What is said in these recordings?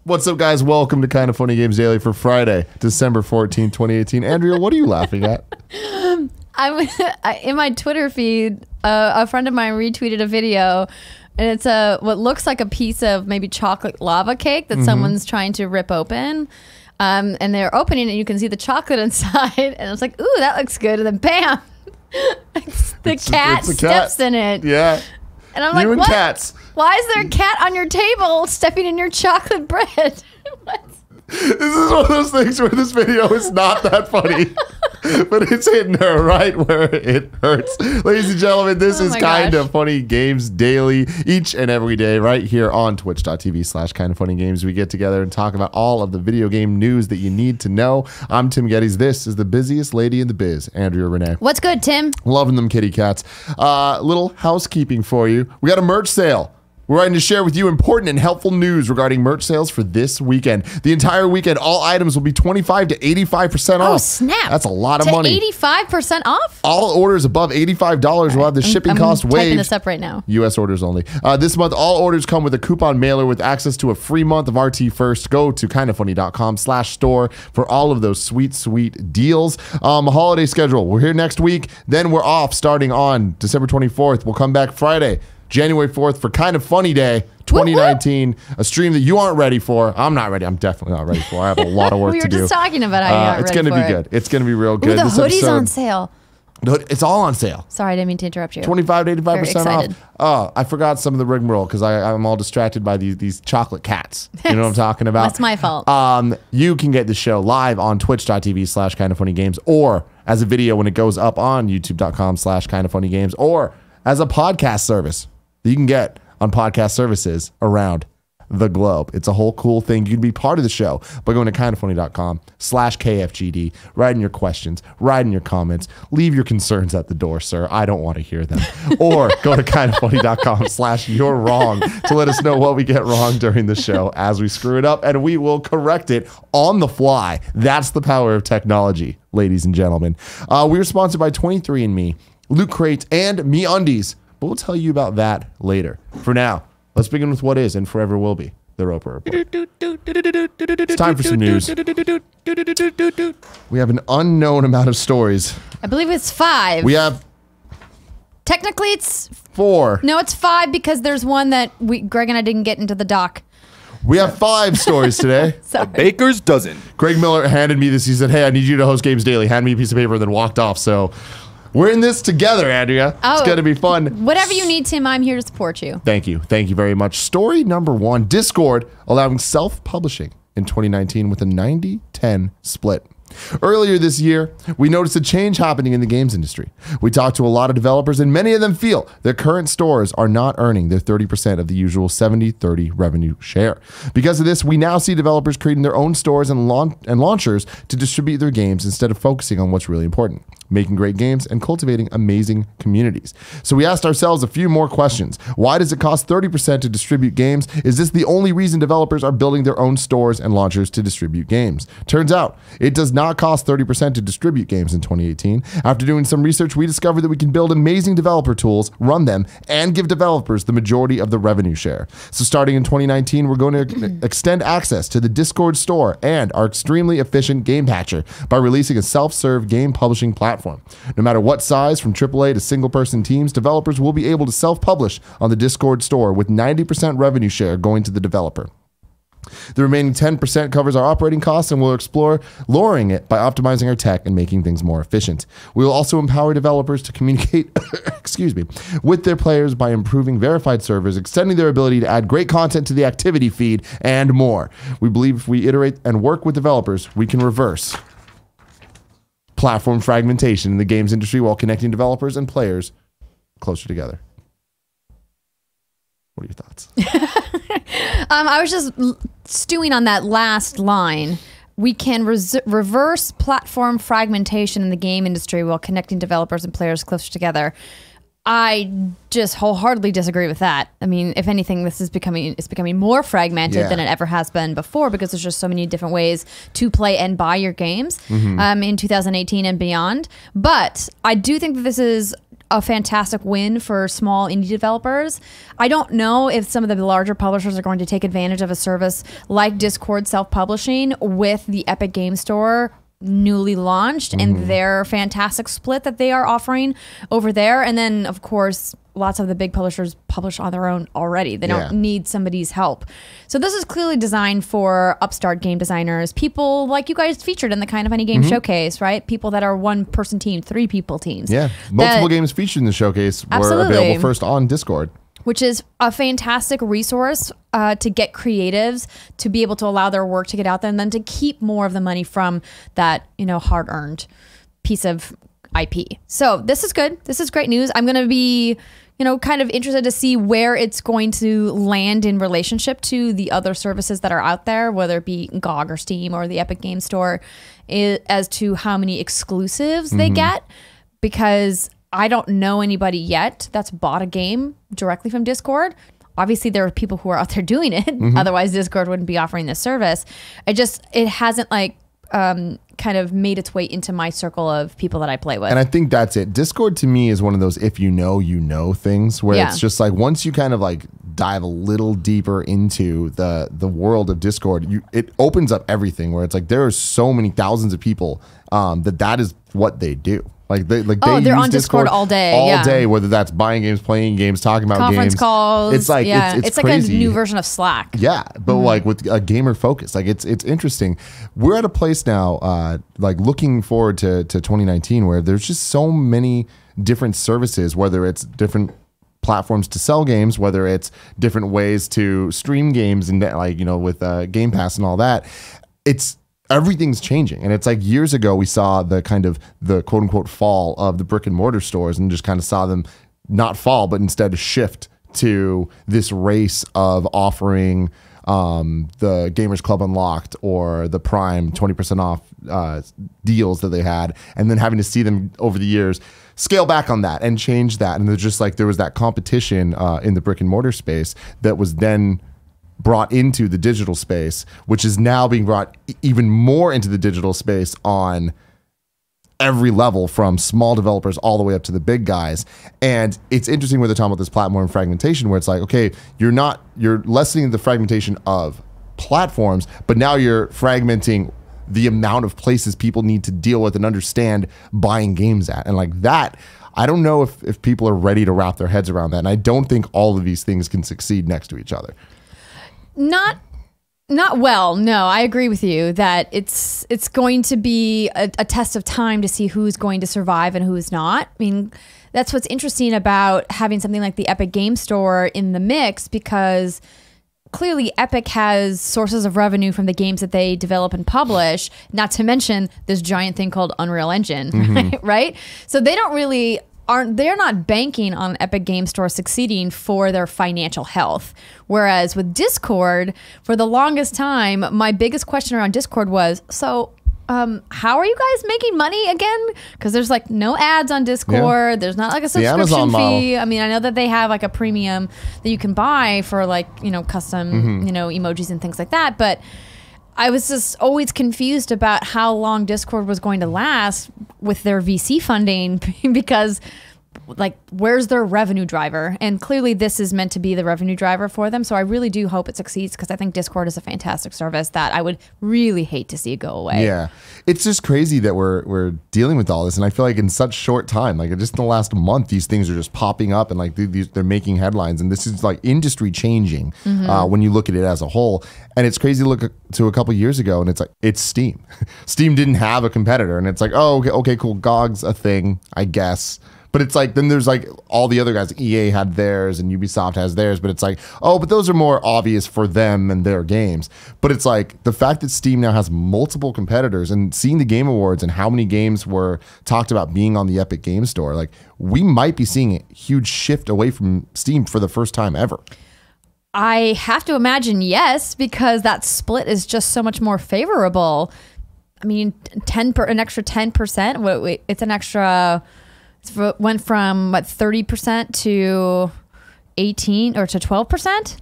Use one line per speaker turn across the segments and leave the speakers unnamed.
What's up, guys? Welcome to Kind of Funny Games Daily for Friday, December 14, 2018. Andrea, what are you laughing at?
In my Twitter feed, a friend of mine retweeted a video, and it's what looks like a piece of maybe chocolate lava cake that someone's trying to rip open. And they're opening it, and you can see the chocolate inside. And I was like, ooh, that looks good. And then bam, the cat steps in it.
Yeah.
And I'm like, what? Cats. Why is there a cat on your table stepping in your chocolate bread? What?
This is one of those things where this video is not that funny, but it's hitting her right where it hurts. Ladies and gentlemen, this is Kind of Funny Games Daily, each and every day right here on twitch.tv/kindoffunnygames. We get together and talk about all of the video game news that you need to know. I'm Tim Geddes. This is the busiest lady in the biz, Andrea Renee.
What's good, Tim?
Loving them kitty cats. Little housekeeping for you. We got a merch sale. We're going to share with you important and helpful news regarding merch sales for this weekend. The entire weekend, all items will be 25 to 85% off.
Oh, snap.
That's a lot of money.
85% off?
All orders above $85 will have the shipping cost waived.
I'm typing this up right now.
U.S. orders only. This month, all orders come with a coupon mailer with access to a free month of RT First. Go to kindoffunny.com/store for all of those sweet, sweet deals. Holiday schedule. We're here next week. Then we're off starting on December 24th. We'll come back Friday, January 4th for Kind of Funny Day 2019, a stream that you aren't ready for. I'm not ready. I'm definitely not ready for. I have a lot of work to do.
We were just talking about how you're not ready for it.
It's going to be good. It's going to be real good.
Ooh, the hoodie's on sale.
It's all on sale.
Sorry, I didn't mean to interrupt you.
25 to 85% off. Oh, I forgot some of the rigmarole because I'm all distracted by these chocolate cats. You know what I'm talking about?
That's my fault.
You can get the show live on twitch.tv/kindoffunnygames or as a video when it goes up on youtube.com/kindoffunnygames or as a podcast service that you can get on podcast services around the globe. It's a whole cool thing. You can be part of the show by going to kindoffunny.com/KFGD, writing your questions, writing your comments, leave your concerns at the door, sir. I don't want to hear them. Or go to kindoffunny.com/you're wrong to let us know what we get wrong during the show as we screw it up, and we will correct it on the fly. That's the power of technology, ladies and gentlemen. We are sponsored by 23andMe, Loot Crate, and MeUndies. But we'll tell you about that later. For now, let's begin with what is and forever will be the Roper Report. It's time for some news. We have an unknown amount of stories.
I believe it's 5.
We have...
Technically, it's...
4.
No, it's 5 because there's one that Greg and I didn't get into the doc.
We have 5 stories today.
A baker's dozen.
Greg Miller handed me this. He said, hey, I need you to host Games Daily. Hand me a piece of paper and then walked off. So... we're in this together, Andrea. It's going to be fun.
Whatever you need, Tim, I'm here to support you.
Thank you. Thank you very much. Story number 1, Discord allowing self-publishing in 2019 with a 90-10 split. Earlier this year, we noticed a change happening in the games industry. We talked to a lot of developers, and many of them feel their current stores are not earning their 30% of the usual 70-30 revenue share. Because of this, we now see developers creating their own stores and launchers to distribute their games instead of focusing on what's really important, making great games and cultivating amazing communities. So we asked ourselves a few more questions. Why does it cost 30% to distribute games? Is this the only reason developers are building their own stores and launchers to distribute games? Turns out, it does not cost 30% to distribute games in 2018. After doing some research, we discovered that we can build amazing developer tools, run them, and give developers the majority of the revenue share. So starting in 2019, we're going to extend access to the Discord store and our extremely efficient game patcher by releasing a self-serve game publishing platform. No matter what size, from AAA to single-person teams, developers will be able to self-publish on the Discord store with 90% revenue share going to the developer. The remaining 10% covers our operating costs, and we'll explore lowering it by optimizing our tech and making things more efficient. We will also empower developers to communicate with their players by improving verified servers, extending their ability to add great content to the activity feed, and more. We believe if we iterate and work with developers, we can reverse platform fragmentation in the games industry while connecting developers and players closer together. What are your thoughts?
I was just stewing on that last line. We can reverse platform fragmentation in the game industry while connecting developers and players closer together. I just wholeheartedly disagree with that. I mean, if anything, it's becoming more fragmented than it ever has been before because there's just so many different ways to play and buy your games in 2018 and beyond. But I do think that this is a fantastic win for small indie developers. I don't know if some of the larger publishers are going to take advantage of a service like Discord self-publishing with the Epic Game Store newly launched and their fantastic split that they are offering over there. And then, of course, lots of the big publishers publish on their own already. They don't need somebody's help. So this is clearly designed for upstart game designers, people like you guys featured in the Kind of Funny Game Showcase, right? People that are one-person teams, three-people teams.
Yeah, multiple games featured in the showcase were available first on Discord.
Which is a fantastic resource to get creatives to be able to allow their work to get out there and then to keep more of the money from that, hard-earned piece of IP. So this is good. This is great news. I'm going to be, kind of interested to see where it's going to land in relationship to the other services that are out there, whether it be GOG or Steam or the Epic Game Store, as to how many exclusives they get, because I don't know anybody yet that's bought a game directly from Discord. Obviously, there are people who are out there doing it. Otherwise, Discord wouldn't be offering this service. It hasn't kind of made its way into my circle of people that I play with.
And I think that's it. Discord to me is one of those if you know things where it's just like once you kind of like dive a little deeper into the world of Discord, it opens up everything where it's like there are so many thousands of people that is what they do. They're on Discord
all day,
whether that's buying games, playing games, talking about
conference
games,
calls.
It's like
it's like
crazy.
a new version of Slack.
Yeah, but like with a gamer focus, like it's interesting. We're at a place now, like looking forward to 2019, where there's just so many different services, whether it's different platforms to sell games, whether it's different ways to stream games, and with Game Pass and all that. Everything's changing. And it's like years ago, we saw the quote unquote fall of the brick and mortar stores and just kind of saw them not fall, but instead shift to this race of offering the Gamers Club Unlocked or the Prime 20% off deals that they had, and then having to see them over the years scale back on that and change that. And there's just there was that competition in the brick and mortar space that was then brought into the digital space, which is now being brought even more into the digital space on every level, from small developers all the way up to the big guys. And it's interesting where they're talking about this platform fragmentation, where it's like, okay, you're lessening the fragmentation of platforms, but now you're fragmenting the amount of places people need to deal with and understand buying games at. And like that, I don't know if people are ready to wrap their heads around that. And I don't think all of these things can succeed next to each other.
Not well. No, I agree with you that it's going to be a test of time to see who's going to survive and who's not. I mean, that's what's interesting about having something like the Epic Game Store in the mix, because clearly Epic has sources of revenue from the games that they develop and publish, not to mention this giant thing called Unreal Engine, right? So they're not banking on Epic Game Store succeeding for their financial health. Whereas with Discord, for the longest time, my biggest question around Discord was, how are you guys making money again? Because there's like no ads on Discord. Yeah. There's not like a subscription fee. I mean, I know that they have like a premium that you can buy for like, custom, emojis and things like that. But I was just always confused about how long Discord was going to last with their VC funding, because like, where's their revenue driver? And clearly this is meant to be the revenue driver for them. So I really do hope it succeeds, because I think Discord is a fantastic service that I would really hate to see go away. Yeah.
It's just crazy that we're dealing with all this. And I feel like in such short time, like just in the last month, these things are just popping up and like they're making headlines. And this is like industry changing when you look at it as a whole. And it's crazy to look to a couple years ago and it's like, it's Steam. Steam didn't have a competitor. And it's like, oh, okay, cool. GOG's a thing, I guess. But it's like, then there's like all the other guys. EA had theirs and Ubisoft has theirs. But it's like, oh, but those are more obvious for them and their games. But it's like the fact that Steam now has multiple competitors, and seeing the Game Awards and how many games were talked about being on the Epic Game Store, like we might be seeing a huge shift away from Steam for the first time ever.
I have to imagine yes, because that split is just so much more favorable. I mean, an extra 10%. It's an extra. It went from 30% to 18 or to 12%.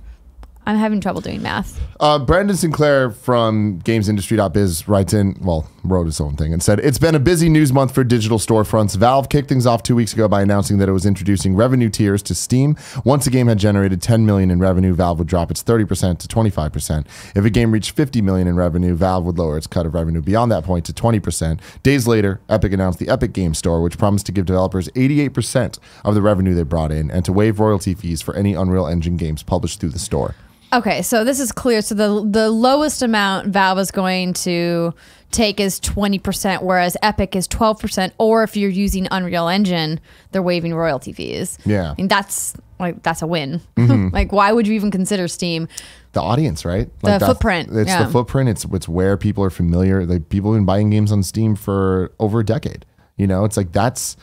I'm having trouble doing math.
Brandon Sinclair from gamesindustry.biz writes in, well, wrote his own thing and said, it's been a busy news month for digital storefronts. Valve kicked things off 2 weeks ago by announcing that it was introducing revenue tiers to Steam. Once a game had generated 10 million in revenue, Valve would drop its 30% to 25%. If a game reached 50 million in revenue, Valve would lower its cut of revenue beyond that point to 20%. Days later, Epic announced the Epic Games Store, which promised to give developers 88% of the revenue they brought in and to waive royalty fees for any Unreal Engine games published through the store.
Okay, so this is clear. So the lowest amount Valve is going to take is 20%, whereas Epic is 12%. Or if you're using Unreal Engine, they're waiving royalty fees.
Yeah,
I mean, that's a win. Like, why would you even consider Steam?
The audience, right? Like
the footprint.
It's the footprint. It's where people are familiar. Like, people have been buying games on Steam for over a decade. You know, it's like that's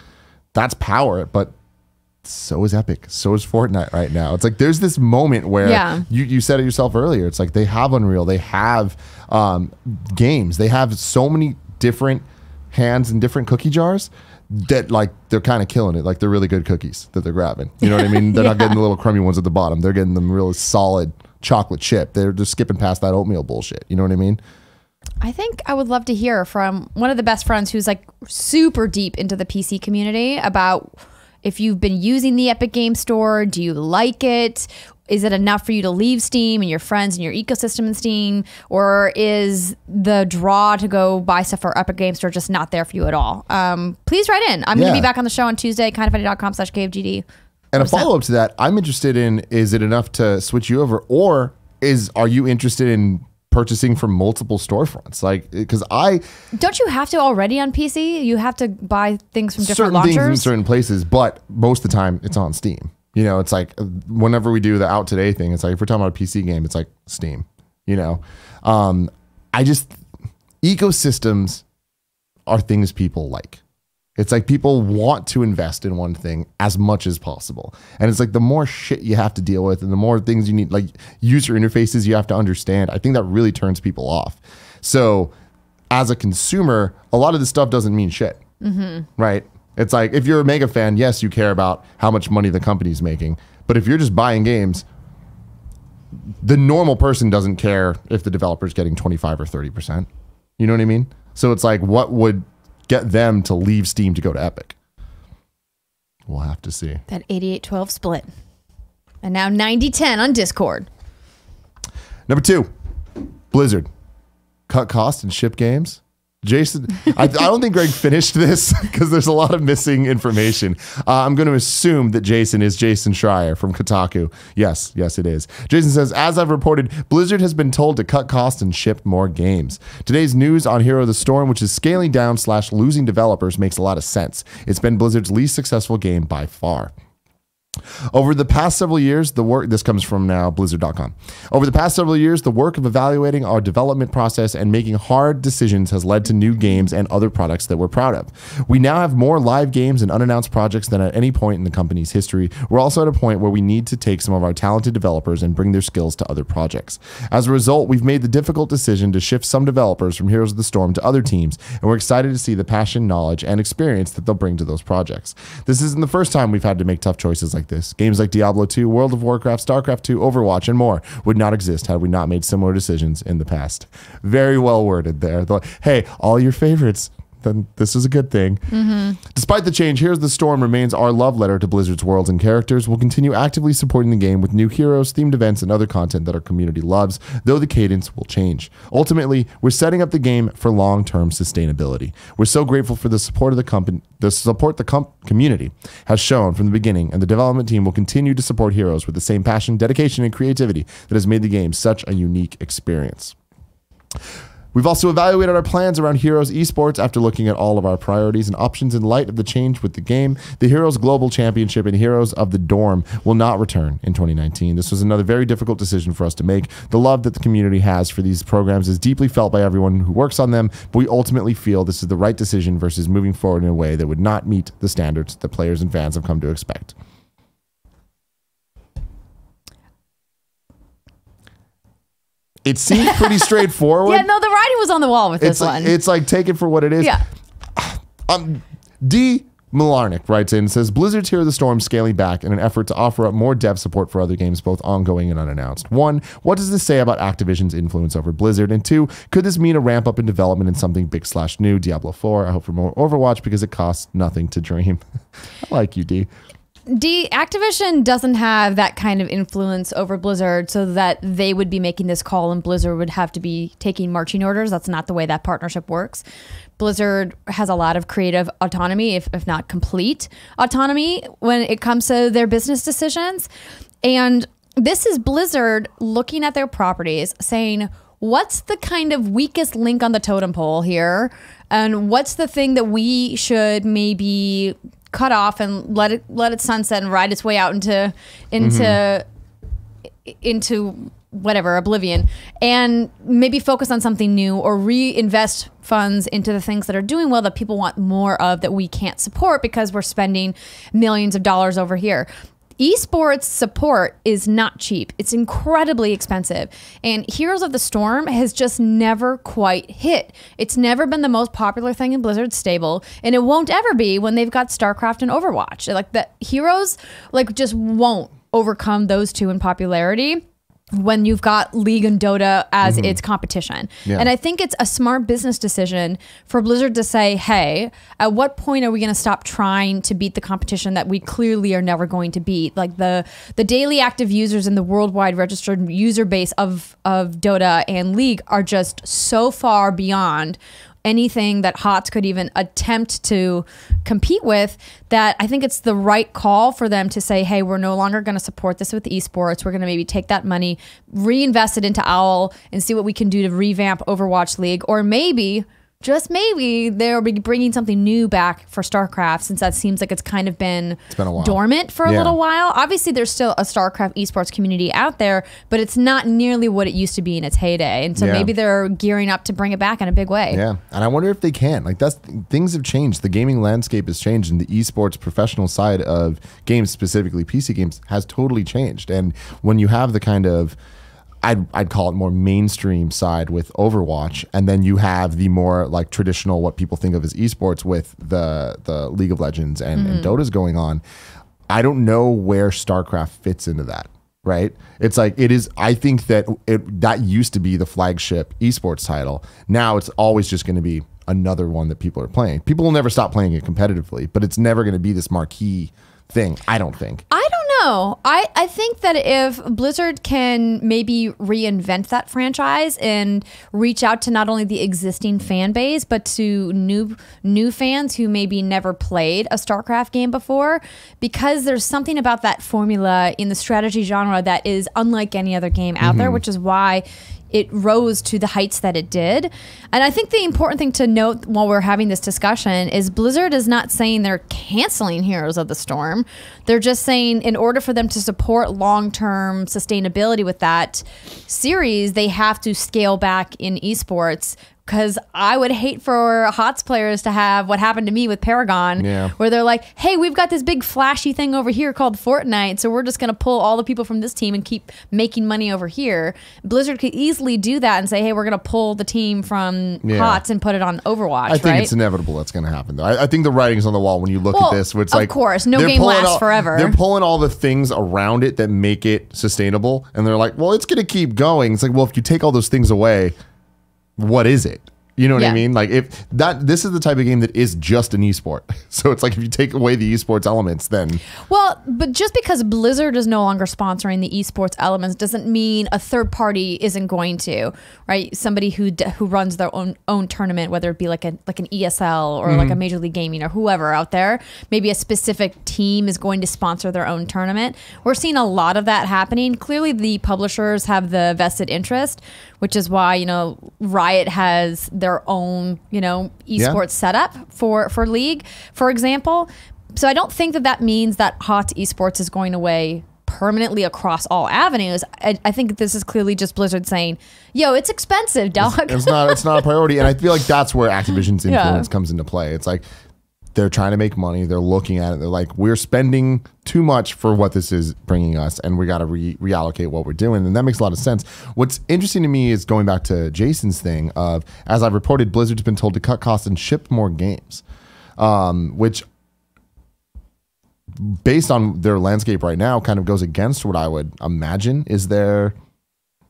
power, but so is Epic, so is Fortnite right now. It's like there's this moment where you said it yourself earlier. It's like they have Unreal, they have games, they have so many different hands and different cookie jars that like they're kind of killing it. Like they're really good cookies that they're grabbing. You know what I mean? They're not getting the little crummy ones at the bottom. They're getting them really solid chocolate chip. They're just skipping past that oatmeal bullshit. You know what I mean?
I think I would love to hear from one of the best friends who's like super deep into the PC community about if you've been using the Epic Game Store. Do you like it? Is it enough for you to leave Steam and your friends and your ecosystem in Steam? Or is the draw to go buy stuff for Epic Game Store just not there for you at all? Please write in. I'm going to be back on the show on Tuesday, kindoffunny.com/KFGD.
And a follow-up to that, I'm interested in, is it enough to switch you over? Or are you interested in purchasing from multiple storefronts? Like, because
don't you have to already on PC? You have to buy things from different launchers?
Certain things in certain places, but most of the time it's on Steam. You know, it's like whenever we do the Out Today thing, it's like if we're talking about a PC game, it's like Steam. You know, ecosystems are things people like. It's like people want to invest in one thing as much as possible. And it's like the more shit you have to deal with and the more things you need, like user interfaces you have to understand, I think that really turns people off. So as a consumer, a lot of this stuff doesn't mean shit, right? It's like if you're a mega fan, yes, you care about how much money the company's making. But if you're just buying games, the normal person doesn't care if the developer's getting 25 or 30%. You know what I mean? So it's like, what would get them to leave Steam to go to Epic? We'll have to see.
That 88-12 split. And now 90-10 on Discord.
Number 2, Blizzard. Cut cost and ship games. Jason, I don't think Greg finished this because there's a lot of missing information. I'm going to assume that Jason is Jason Schreier from Kotaku. Yes, it is. Jason says, as I've reported, Blizzard has been told to cut costs and ship more games. Today's news on Hero of the Storm, which is scaling down / losing developers, makes a lot of sense. It's been Blizzard's least successful game by far. Over the past several years, this comes from now Blizzard.com. Over the past several years, the work of evaluating our development process and making hard decisions has led to new games and other products that we're proud of. We now have more live games and unannounced projects than at any point in the company's history. We're also at a point where we need to take some of our talented developers and bring their skills to other projects. As a result, we've made the difficult decision to shift some developers from Heroes of the Storm to other teams, and we're excited to see the passion, knowledge, and experience that they'll bring to those projects. This isn't the first time we've had to make tough choices like this. Games like Diablo 2, World of Warcraft, StarCraft 2, Overwatch, and more would not exist had we not made similar decisions in the past. Very well worded there. Hey, all your favorites, then this is a good thing. Despite the change, Here's the Storm remains our love letter to Blizzard's worlds and characters. We'll continue actively supporting the game with new heroes, themed events, and other content that our community loves, though the cadence will change. Ultimately, we're setting up the game for long-term sustainability. We're so grateful for the support of the company, community has shown from the beginning, and the development team will continue to support Heroes with the same passion, dedication, and creativity that has made the game such a unique experience. We've also evaluated our plans around Heroes esports after looking at all of our priorities and options in light of the change with the game. The Heroes Global Championship and Heroes of the Dorm will not return in 2019. This was another very difficult decision for us to make. The love that the community has for these programs is deeply felt by everyone who works on them, but we ultimately feel this is the right decision versus moving forward in a way that would not meet the standards that players and fans have come to expect. It seems pretty straightforward.
Yeah, no, the writing was on the wall with this one.
It's like, take it for what it is.
Yeah.
D, Malarnik writes in and says, Blizzard's Hear the Storm scaling back in an effort to offer up more dev support for other games, both ongoing and unannounced. 1, what does this say about Activision's influence over Blizzard? And 2, could this mean a ramp up in development in something big/new, Diablo 4? I hope for more Overwatch because it costs nothing to dream. I like you, D.
Activision doesn't have that kind of influence over Blizzard so that they would be making this call and Blizzard would have to be taking marching orders. That's not the way that partnership works. Blizzard has a lot of creative autonomy, if not complete autonomy, when it comes to their business decisions. And this is Blizzard looking at their properties saying, what's the kind of weakest link on the totem pole here? And what's the thing that we should maybe cut off and let it sunset and ride its way out into whatever, oblivion, and maybe focus on something new or reinvest funds into the things that are doing well that people want more of that we can't support because we're spending millions of dollars over here. Esports support is not cheap. It's incredibly expensive. And Heroes of the Storm has just never quite hit. It's never been the most popular thing in Blizzard's stable, and it won't ever be when they've got StarCraft and Overwatch. Like, the Heroes just won't overcome those two in popularity when you've got League and Dota as its competition. Yeah. And I think it's a smart business decision for Blizzard to say, hey, at what point are we going to stop trying to beat the competition that we clearly are never going to beat? Like the daily active users in the worldwide registered user base of Dota and League are just so far beyond anything that HOTS could even attempt to compete with, that I think it's the right call for them to say, hey, we're no longer going to support this with esports. We're going to maybe take that money, reinvest it into OWL, and see what we can do to revamp Overwatch League. Or maybe, just maybe, they'll be bringing something new back for StarCraft, since that seems like it's kind of been a while. Dormant for a little while. Obviously, there's still a StarCraft esports community out there, but it's not nearly what it used to be in its heyday. And so maybe they're gearing up to bring it back in a big way.
Yeah, and I wonder if they can. Like, things have changed. The gaming landscape has changed, and the esports professional side of games, specifically PC games, has totally changed. And when you have the kind of, I'd call it more mainstream side with Overwatch, and then you have the more like traditional, what people think of as esports with the League of Legends and Dota's going on. I don't know where StarCraft fits into that, right? It's like, it is, I think that that used to be the flagship esports title. Now it's always just going to be another one that people are playing. People will never stop playing it competitively, but it's never going to be this marquee thing, I don't think.
I don't know. I think that if Blizzard can maybe reinvent that franchise and reach out to not only the existing fan base, but to new fans who maybe never played a StarCraft game before, because there's something about that formula in the strategy genre that is unlike any other game out there, which is why it rose to the heights that it did. And I think the important thing to note while we're having this discussion is Blizzard is not saying they're canceling Heroes of the Storm. They're just saying in order for them to support long-term sustainability with that series, they have to scale back in esports. Because I would hate for HOTS players to have what happened to me with Paragon, where they're like, hey, we've got this big flashy thing over here called Fortnite, so we're just going to pull all the people from this team and keep making money over here. Blizzard could easily do that and say, hey, we're going to pull the team from HOTS and put it on Overwatch,
I think it's inevitable that's going to happen, though. I think the writing's on the wall when you look at this. Where it's
of
like,
course, no game lasts forever.
They're pulling all the things around it that make it sustainable, and they're like, well, it's going to keep going. It's like, well, if you take all those things away, what is it? You know what I mean? Like, if this is the type of game that is just an esport. So it's like, if you take away the esports elements, then. Well,
but just because Blizzard is no longer sponsoring the esports elements doesn't mean a third party isn't going to, right? Somebody who runs their own tournament, whether it be like an ESL or like a Major League Gaming or whoever out there, maybe a specific team is going to sponsor their own tournament. We're seeing a lot of that happening. Clearly, the publishers have the vested interest, which is why, Riot has their own, esports setup for League, for example. So I don't think that means that HOTS esports is going away permanently across all avenues. I think this is clearly just Blizzard saying, yo, it's expensive, dog.
It's not a priority. And I feel like that's where Activision's influence comes into play. It's like, they're trying to make money. They're looking at it. They're like, we're spending too much for what this is bringing us, and we got to reallocate what we're doing. And that makes a lot of sense. What's interesting to me is going back to Jason's thing of, as I've reported, Blizzard's been told to cut costs and ship more games, which based on their landscape right now, kind of goes against what I would imagine is their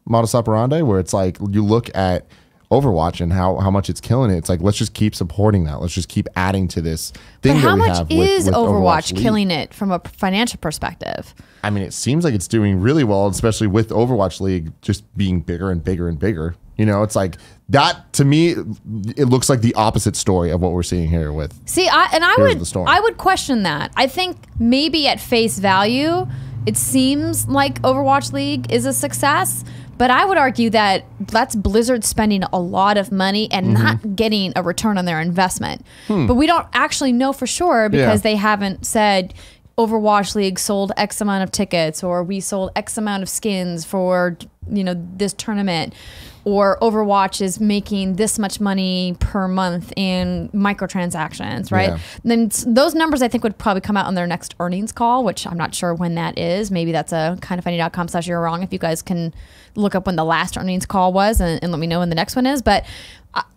modus operandi, where it's like you look at Overwatch and how much it's killing it. It's like, let's just keep supporting that. Let's just keep adding to this thing
But
that
how
we
much
have
is
with
Overwatch
League.
killing it from a financial perspective?
I mean, it seems like it's doing really well, especially with Overwatch League just being bigger and bigger and bigger. You know, it's like that to me, it looks like the opposite story of what we're seeing here with.
See, I would question that. I think maybe at face value, it seems like Overwatch League is a success, but I would argue that that's Blizzard spending a lot of money and not getting a return on their investment. But we don't actually know for sure because they haven't said Overwatch League sold X amount of tickets, or we sold X amount of skins for, you know, this tournament, or Overwatch is making this much money per month in microtransactions, right?
Yeah.
Then those numbers I think would probably come out on their next earnings call, which I'm not sure when that is. Maybe that's a kindoffunny.com/you're wrong if you guys can look up when the last earnings call was and let me know when the next one is. But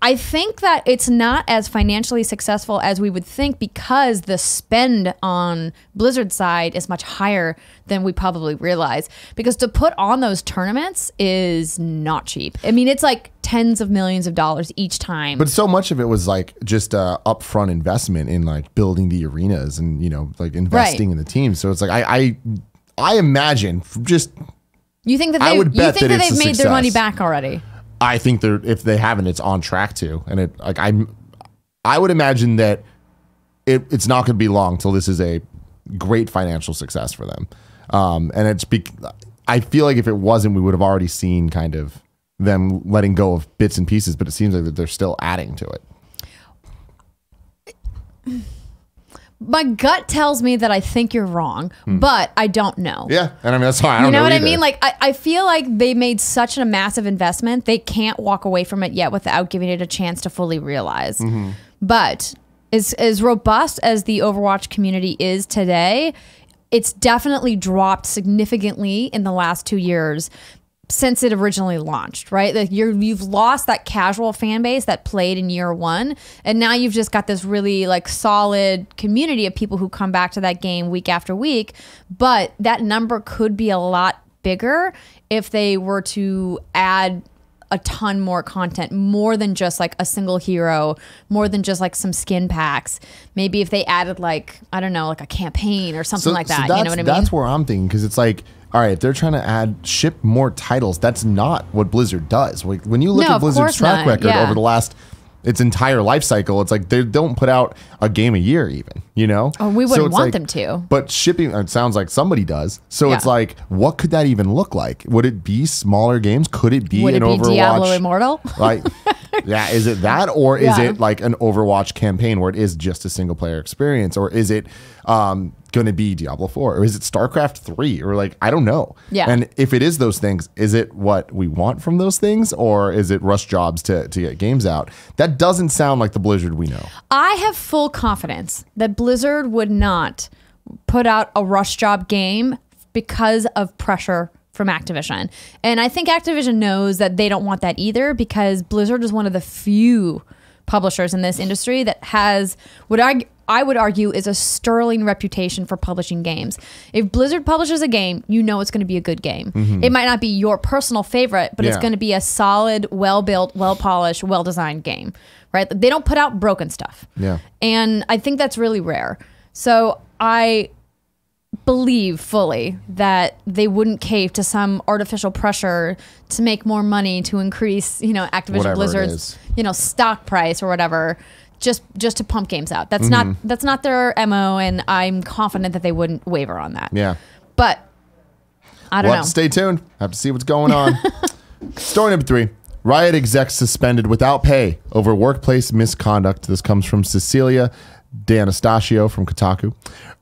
I think that it's not as financially successful as we would think because the spend on Blizzard's side is much higher than we probably realize. Because to put on those tournaments is not cheap. I mean, it's like tens of millions of dollars each time.
But so much of it was like just a upfront investment in like building the arenas and, you know, like investing in the team. So it's like I imagine just
you think that they've made their money back already?
I think if they haven't, it's on track to, and it like I would imagine that it's not going to be long till this is a great financial success for them, and I feel like if it wasn't, we would have already seen kind of them letting go of bits and pieces, but it seems like that they're still adding to it.
My gut tells me that I think you're wrong, but I don't know.
Yeah, and I mean that's why I don't know.
You know what
either.
I mean? Like I feel like they made such a massive investment, they can't walk away from it yet without giving it a chance to fully realize. But as robust as the Overwatch community is today, it's definitely dropped significantly in the last 2 years since it originally launched, right? Like you've lost that casual fan base that played in year one, and now you've just got this really like solid community of people who come back to that game week after week. But that number could be a lot bigger if they were to add a ton more content, more than just like a single hero, more than just like some skin packs. Maybe if they added like, I don't know, like a campaign or something like that. You know what I mean? That's
where I'm thinking, because it's like, all right, they're trying to ship more titles. That's not what Blizzard does. Like, when you look at Blizzard's track record over the last its entire life cycle, it's like they don't put out a game a year even, you know?
Or we wouldn't want them to.
But shipping, it sounds like somebody does. So it's like, what could that even look like? Would it be smaller games? Could it be an Overwatch?
Diablo Immortal?
Like, yeah, is it that? Or is it like an Overwatch campaign where it is just a single player experience? Or is it going to be Diablo 4? Or is it StarCraft 3? Or like, I don't know.
Yeah.
And if it is those things, is it what we want from those things? Or is it rush jobs to get games out? That doesn't sound like the Blizzard we know.
I have full confidence that Blizzard would not put out a rush job game because of pressure from Activision. And I think Activision knows that they don't want that either, because Blizzard is one of the few publishers in this industry that has what I would argue is a sterling reputation for publishing games. If Blizzard publishes a game, you know it's going to be a good game. It might not be your personal favorite, but it's going to be a solid, well-built, well-polished, well-designed game, right? They don't put out broken stuff.
Yeah.
And I think that's really rare. So I believe fully that they wouldn't cave to some artificial pressure to make more money, to increase, you know, Activision
Whatever
Blizzard's, you know, stock price or whatever, just to pump games out. That's not their MO, and I'm confident that they wouldn't waver on that.
Yeah.
But I don't know.
Stay tuned. Have to see what's going on. Story number 3. Riot execs suspended without pay over workplace misconduct. This comes from Cecilia D'Anastasio from Kotaku.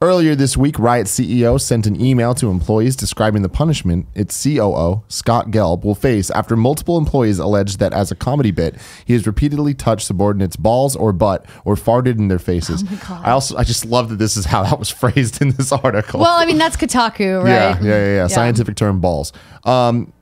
Earlier this week, Riot CEO sent an email to employees describing the punishment its COO, Scott Gelb, will face after multiple employees alleged that as a comedy bit, he has repeatedly touched subordinates' balls or butt or farted in their faces.
Oh my God.
I just love that this is how that was phrased in this article.
Well, I mean, that's Kotaku, right?
Yeah. Scientific term, balls.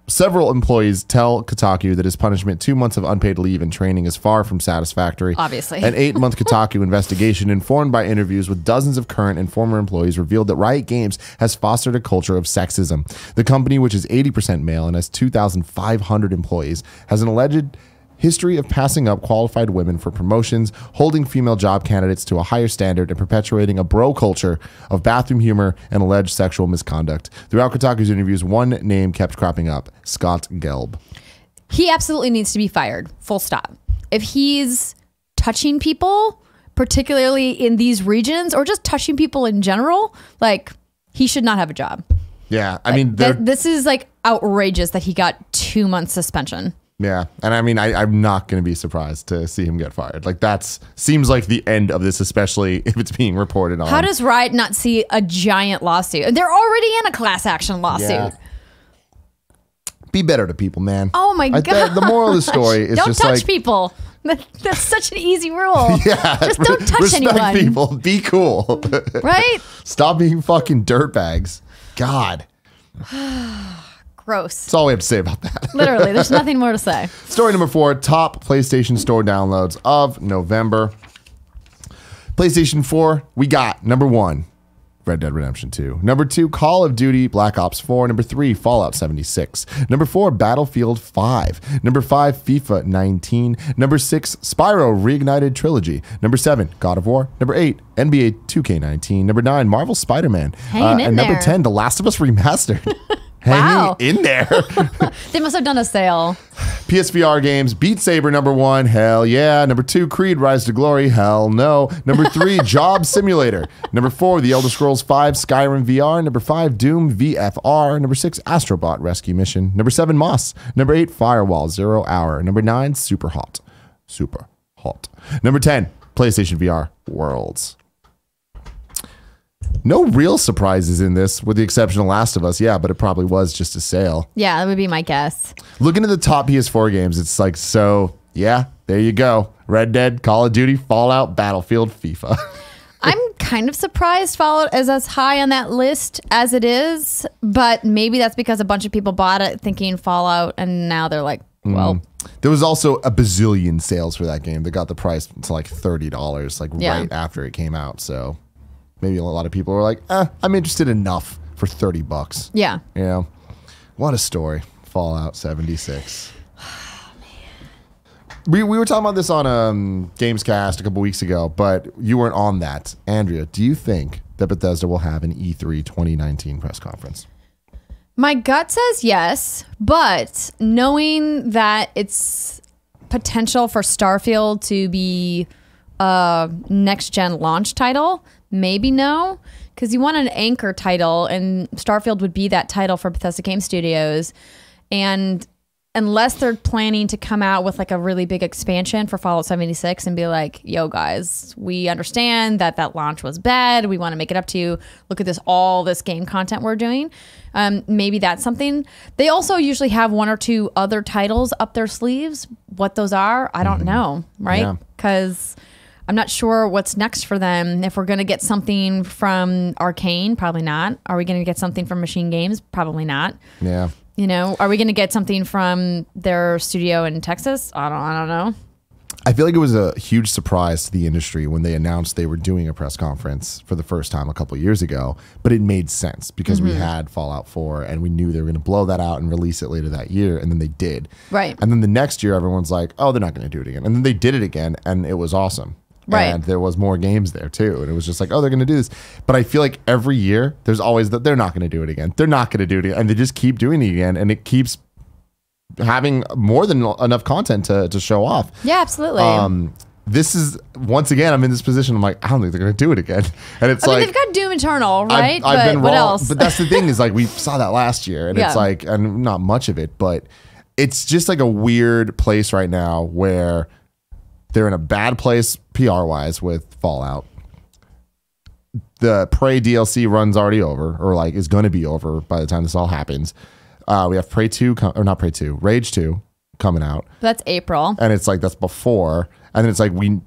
Several employees tell Kotaku that his punishment, 2 months of unpaid leave and training, is far from satisfactory.
Obviously.
An 8-month Kotaku investigation, informed by interviews with dozens of current and former employees, revealed that Riot Games has fostered a culture of sexism. The company, which is 80% male and has 2,500 employees, has an alleged history of passing up qualified women for promotions, holding female job candidates to a higher standard, and perpetuating a bro culture of bathroom humor and alleged sexual misconduct. Throughout Kotaku's interviews, one name kept cropping up: Scott Gelb.
He absolutely needs to be fired. Full stop. If he's touching people, particularly in these regions, or just touching people in general, like, he should not have a job.
Yeah, I mean,
this is like outrageous that he got 2 months suspension.
Yeah, and I mean, I'm not going to be surprised to see him get fired. Like, that's seems like the end of this, especially if it's being reported on.
How does Riot not see a giant lawsuit? They're already in a class action lawsuit. Yeah.
Be better to people, man.
Oh my God.
The moral of the story is just like...
Don't touch people. That's such an easy rule.
Yeah.
Just don't touch anyone.
Respect people. Be cool.
Right?
Stop being fucking dirtbags. God.
Gross.
That's all we have to say about that.
Literally, there's nothing more to say.
Story number 4, top PlayStation Store downloads of November. PlayStation 4, we got number 1, Red Dead Redemption 2. Number 2, Call of Duty Black Ops 4. Number 3, Fallout 76. Number 4, Battlefield 5. Number 5, FIFA 19. Number 6, Spyro Reignited Trilogy. Number 7, God of War. Number 8, NBA 2K19. Number 9, Marvel Spider-Man. And number 10, The Last of Us Remastered.
Wow.
Hanging in there.
They must have done a sale.
PSVR games, Beat Saber number 1, hell yeah. Number 2, Creed Rise to Glory, hell no. Number 3, Job Simulator. Number 4, The Elder Scrolls 5, Skyrim VR. Number 5, Doom VFR. Number 6, Astrobot Rescue Mission. Number 7, Moss. Number 8, Firewall 0 Hour. Number 9, Super Hot. Super Hot. Number 10, PlayStation VR Worlds. No real surprises in this, with the exception of Last of Us. Yeah, but it probably was just a sale.
Yeah, that would be my guess.
Looking at the top PS4 games, it's like, so, yeah, there you go. Red Dead, Call of Duty, Fallout, Battlefield, FIFA.
I'm kind of surprised Fallout is as high on that list as it is, but maybe that's because a bunch of people bought it thinking Fallout, and now they're like, well...
There was also a bazillion sales for that game that got the price to like $30, like right after it came out, so... Maybe a lot of people were like, I'm interested enough for $30.
Yeah.
You know, what a story. Fallout 76.
Oh, man.
We were talking about this on Gamescast a couple weeks ago, but you weren't on that. Andrea, do you think that Bethesda will have an E3 2019 press conference?
My gut says yes, but knowing that it's potential for Starfield to be a next-gen launch title... Maybe no, because you want an anchor title, and Starfield would be that title for Bethesda Game Studios. And unless they're planning to come out with like a really big expansion for Fallout 76 and be like, yo guys, we understand that that launch was bad. We want to make it up to you. Look at this, all this game content we're doing. Maybe that's something. They also usually have 1 or 2 other titles up their sleeves. What those are, I don't know, right? Because... I'm not sure what's next for them. If we're going to get something from Arcane, probably not. Are we going to get something from Machine Games? Probably not.
Yeah.
You know, are we going to get something from their studio in Texas? I don't know.
I feel like it was a huge surprise to the industry when they announced they were doing a press conference for the first time a couple of years ago, but it made sense because we had Fallout 4 and we knew they were going to blow that out and release it later that year, and then they did.
Right.
And then the next year, everyone's like, oh, they're not going to do it again. And then they did it again, and it was awesome.
Right.
And there was more games there too. And it was just like, oh, they're going to do this. But I feel like every year there's always that they're not going to do it again. They're not going to do it again. And they just keep doing it again. And it keeps having more than enough content to show off.
Yeah, absolutely.
This is, once again, I'm in this position. I'm like, I don't think they're going to do it again. And it's
they've got Doom Eternal, right?
I've been wrong.
What else?
But that's the thing is like, we saw that last year. And it's like, and not much of it, but it's just like a weird place right now where they're in a bad place PR-wise with Fallout. The Prey DLC run's already over, or like is going to be over by the time this all happens. We have Prey 2, or not Prey 2, Rage 2 coming out.
That's April.
And it's like, that's before. And then it's like, we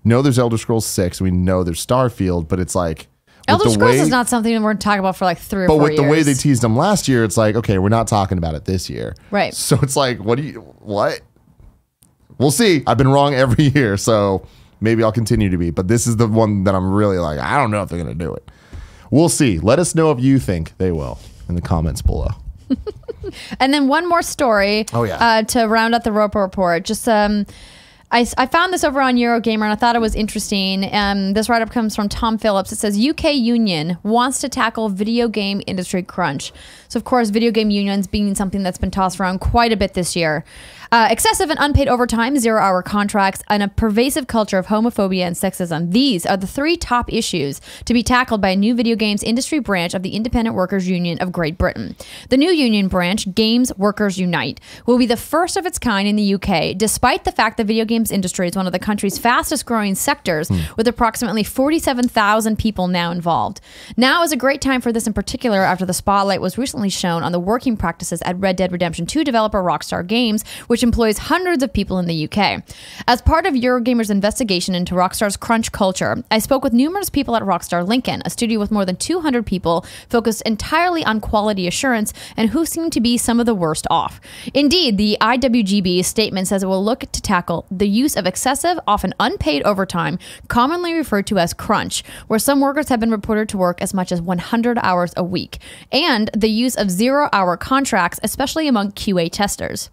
know there's Elder Scrolls 6. We know there's Starfield, but it's like,
Elder Scrolls is not something we're talking about for like 3 or 4 years.
But with the way they teased them last year, it's like, okay, we're not talking about it this year.
Right.
So it's like, what? We'll see. I've been wrong every year, so maybe I'll continue to be. But this is the one that I'm really like, I don't know if they're going to do it. We'll see. Let us know if you think they will in the comments below.
And then one more story to round out the Roper Report. Just I found this over on Eurogamer and I thought it was interesting. This write-up comes from Tom Phillips. It says, UK union wants to tackle video game industry crunch. So, of course, video game unions being something that's been tossed around quite a bit this year. Excessive and unpaid overtime, 0-hour contracts, and a pervasive culture of homophobia and sexism. These are the 3 top issues to be tackled by a new video games industry branch of the Independent Workers Union of Great Britain. The new union branch, Games Workers Unite, will be the first of its kind in the UK, despite the fact the video games industry is one of the country's fastest growing sectors, with approximately 47,000 people now involved. Now is a great time for this in particular after the spotlight was recently shown on the working practices at Red Dead Redemption 2 developer Rockstar Games, which employs hundreds of people in the UK. As part of Eurogamer's investigation into Rockstar's crunch culture, I spoke with numerous people at Rockstar Lincoln, a studio with more than 200 people focused entirely on quality assurance and who seem to be some of the worst off. Indeed, the IWGB statement says it will look to tackle the use of excessive, often unpaid overtime, commonly referred to as crunch, where some workers have been reported to work as much as 100 hours a week, and the use of 0-hour contracts, especially among QA testers.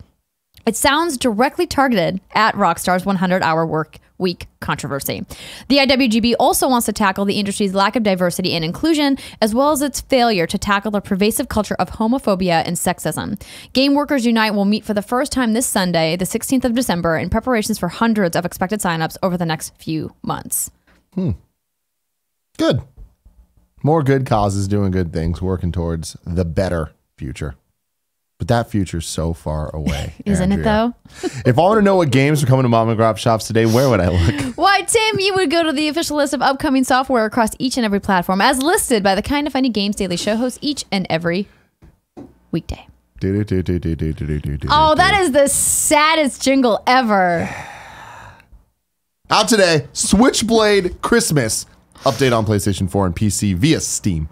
It sounds directly targeted at Rockstar's 100-hour work week controversy. The IWGB also wants to tackle the industry's lack of diversity and inclusion, as well as its failure to tackle the pervasive culture of homophobia and sexism. Game Workers Unite will meet for the first time this Sunday, the 16th of December, in preparations for hundreds of expected signups over the next few months.
Good. More good causes doing good things, working towards the better future. But that future's so far away.
Isn't it, though?
If I want to know what games are coming to Mom and Grop shops today, where would I look?
Why, Tim, you would go to the official list of upcoming software across each and every platform, as listed by the Kinda Funny Games Daily Show host each and every weekday. Oh, that is the saddest jingle ever.
Out today, Switchblade Christmas. Update on PlayStation 4 and PC via Steam.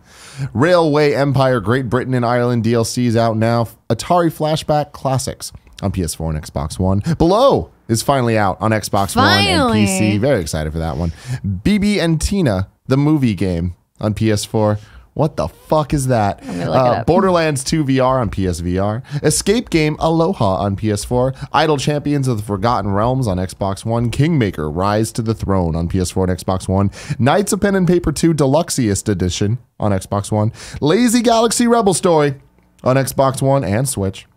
Railway Empire Great Britain and Ireland DLC is out now. Atari Flashback Classics on PS4 and Xbox One. Below is finally out on Xbox One and PC. Very excited for that one. BB and Tina, the movie game on PS4. What the fuck is that?
I'm gonna look it up.
Borderlands 2 VR on PSVR. Escape game Aloha on PS4. Idle Champions of the Forgotten Realms on Xbox One. Kingmaker Rise to the Throne on PS4 and Xbox One. Knights of Pen and Paper 2 Deluxeist Edition on Xbox One. Lazy Galaxy Rebel Story on Xbox One and Switch.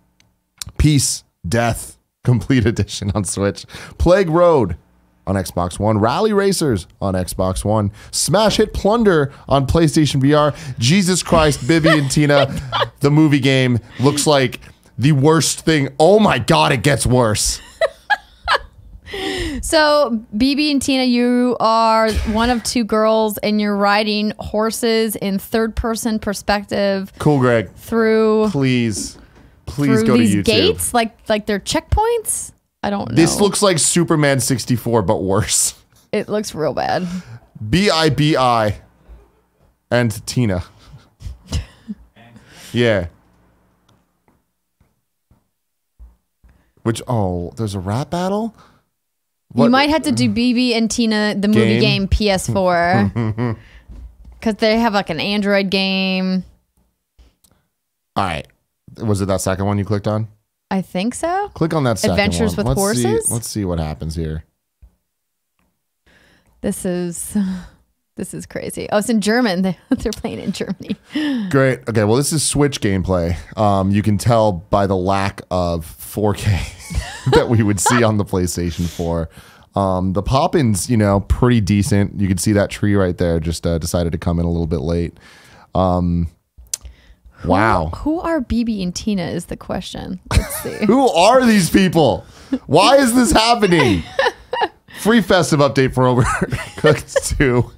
Peace, Death, Complete Edition on Switch. Plague Road on Xbox One, Rally Racers on Xbox One, Smash Hit Plunder on PlayStation VR. Jesus Christ, Bibby and Tina, the movie game looks like the worst thing. Oh my God, it gets worse.
So, BB and Tina, you are one of 2 girls and you're riding horses in third-person perspective.
Cool, Greg.
Through
Please go to
these
YouTube.
gates, like they're checkpoints? I don't know.
This looks like Superman 64, but worse.
It looks real bad.
BIBI and Tina. Yeah. Which, there's a rap battle? What?
You might have to do BB and Tina, the movie game PS4. Because they have like an Android game.
All right. Was it that second one you clicked on?
I think so.
Click on that second
Adventures
one.
with Horses?
Let's see what happens here.
This is crazy. Oh, it's in German. They're playing in Germany.
Great. Okay, well, this is Switch gameplay. You can tell by the lack of 4K that we would see on the PlayStation 4. The pop-in's, pretty decent. You can see that tree right there. Just decided to come in a little bit late. Wow.
Who are BB and Tina is the question. Let's see.
Who are these people? Why is this happening? Free festive update for Overcooked 2.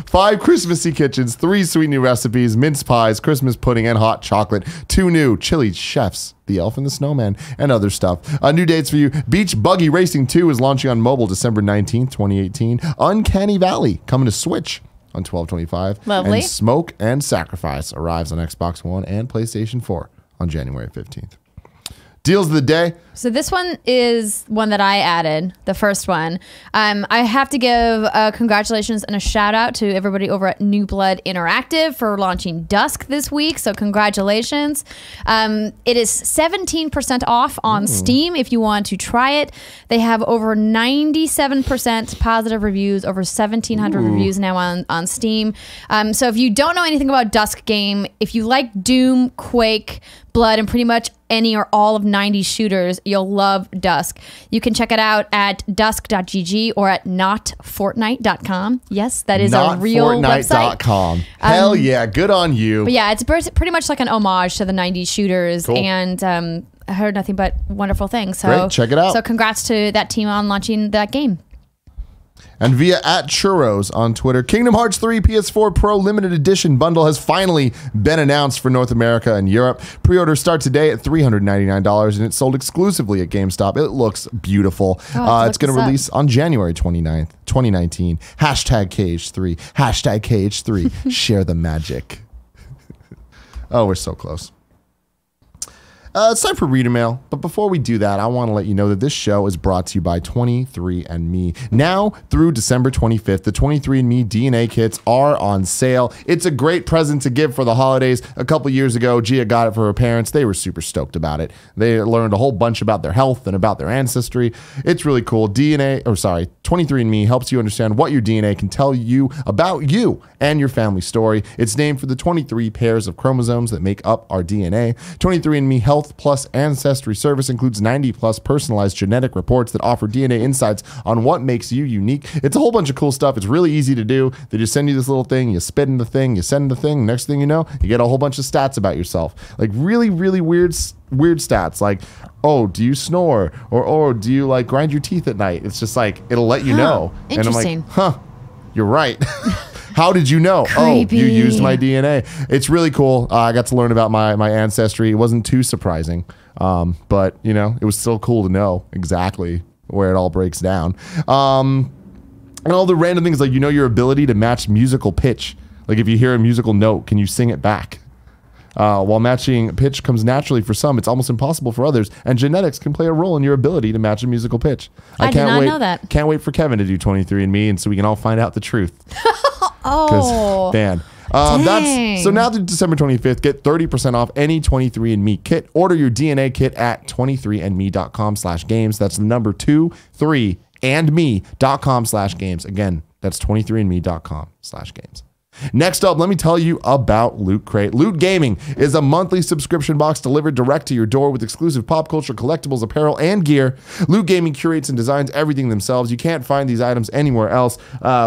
5 Christmassy kitchens, 3 sweet new recipes, mince pies, Christmas pudding, and hot chocolate. 2 new chili chefs, The Elf and the Snowman, and other stuff. New dates for you. Beach Buggy Racing 2 is launching on mobile December 19th, 2018. Uncanny Valley coming to Switch on 12/25.
Lovely.
And Smoke and Sacrifice arrives on Xbox One and PlayStation 4 on January 15th. Deals of the day.
So this one is one that I added, the first one. I have to give congratulations and a shout out to everybody over at New Blood Interactive for launching Dusk this week. So congratulations. It is 17% off on Steam if you want to try it. They have over 97% positive reviews, over 1,700 reviews now on Steam. So if you don't know anything about Dusk game, if you like Doom, Quake, Blood, and pretty much any or all of 90s shooters, you'll love Dusk. You can check it out at dusk.gg or at notfortnite.com. Yes, that is a real website.
Notfortnite.com. Hell yeah, good on you.
But yeah, it's pretty much like an homage to the 90s shooters.
Cool.
And I heard nothing but wonderful things. So
Great, check it out.
So congrats to that team on launching that game.
And via @Churros on Twitter, Kingdom Hearts 3 PS4 Pro Limited Edition bundle has finally been announced for North America and Europe. Pre-orders start today at $399, and it's sold exclusively at GameStop. It looks beautiful. It's going to release on January 29th, 2019. #KH3. #KH3. Share the magic. Oh, we're so close. It's time for reader mail, but before we do that, I want to let you know that this show is brought to you by 23andMe. Now through December 25th, the 23andMe DNA kits are on sale. It's a great present to give for the holidays. A couple years ago, Gia got it for her parents. They were super stoked about it. They learned a whole bunch about their health and about their ancestry. It's really cool. 23andMe helps you understand what your DNA can tell you about you and your family story. It's named for the 23 pairs of chromosomes that make up our DNA. 23andMe Health Plus Ancestry Service includes 90 plus personalized genetic reports that offer DNA insights on what makes you unique. It's a whole bunch of cool stuff. It's really easy to do. They just send you this little thing, you spit in the thing, you send the thing, next thing you know, you get a whole bunch of stats about yourself. Like really, really weird stats, like, oh, do you snore? Or oh, do you like grind your teeth at night? It's just like, it'll let you know.
Interesting.
And I'm like, you're right. How did you know?
Creepy.
Oh, you used my DNA. It's really cool. I got to learn about my ancestry. It wasn't too surprising, but you know, it was still cool to know exactly where it all breaks down. And all the random things, like, you know, your ability to match musical pitch. Like if you hear a musical note, can you sing it back? While matching pitch comes naturally for some, it's almost impossible for others, and genetics can play a role in your ability to match a musical pitch.
I did not know that.
Can't wait for Kevin to do 23andMe, and so we can all find out the truth.
Oh,
man. So now through December 25th, get 30% off any 23andMe kit. Order your DNA kit at 23andme.com/games. That's the number 23andme.com/games. Again, that's 23andme.com/games. Next up, let me tell you about Loot Crate. Loot Gaming is a monthly subscription box delivered direct to your door with exclusive pop culture, collectibles, apparel, and gear. Loot Gaming curates and designs everything themselves. You can't find these items anywhere else.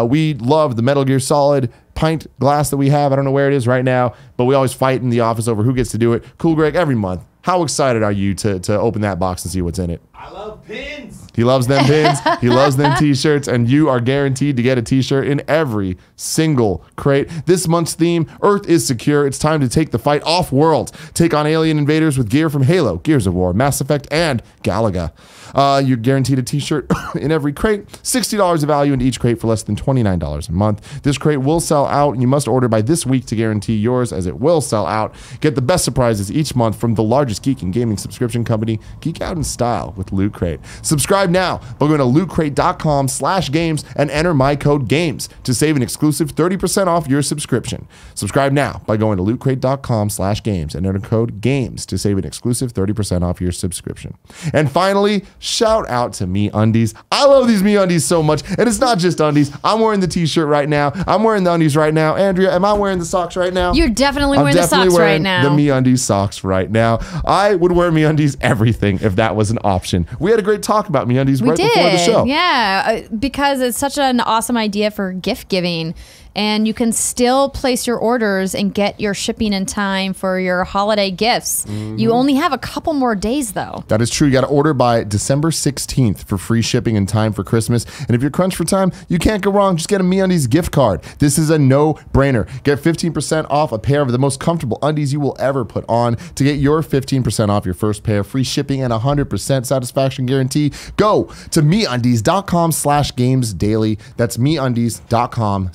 We love the Metal Gear Solid pint glass that we have. I don't know where it is right now, but we always fight in the office over who gets to do it. Cool Greg, every month. How excited are you to open that box and see what's in it?
I love pins.
He loves them pins. He loves them t-shirts, and you are guaranteed to get a t-shirt in every single crate. This month's theme, Earth is secure. It's time to take the fight off-world. Take on alien invaders with gear from Halo, Gears of War, Mass Effect, and Galaga. You're guaranteed a t-shirt in every crate. $60 of value in each crate for less than $29 a month. This crate will sell out, and you must order by this week to guarantee yours, as it will sell out. Get the best surprises each month from the largest geek and gaming subscription company. Geek out in style with Loot Crate. Subscribe now by going to lootcrate.com/games and enter my code GAMES to save an exclusive 30% off your subscription. Subscribe now by going to lootcrate.com/games and enter code GAMES to save an exclusive 30% off your subscription. And finally, shout out to MeUndies. I love these MeUndies so much, and it's not just undies. I'm wearing the t-shirt right now. I'm wearing the undies right now. Andrea, am I wearing the socks right now?
You're definitely wearing the socks right now.
The MeUndies socks right now. I would wear MeUndies everything if that was an option. We had a great talk about MeUndies right before the show.
Yeah, because it's such an awesome idea for gift giving. And you can still place your orders and get your shipping in time for your holiday gifts. You only have a couple more days, though.
That is true. You got to order by December 16th for free shipping in time for Christmas. And if you're crunched for time, you can't go wrong. Just get a MeUndies gift card. This is a no-brainer. Get 15% off a pair of the most comfortable undies you will ever put on. To get your 15% off your first pair, free shipping, and 100% satisfaction guarantee, go to MeUndies.com/games daily. That's MeUndies.com/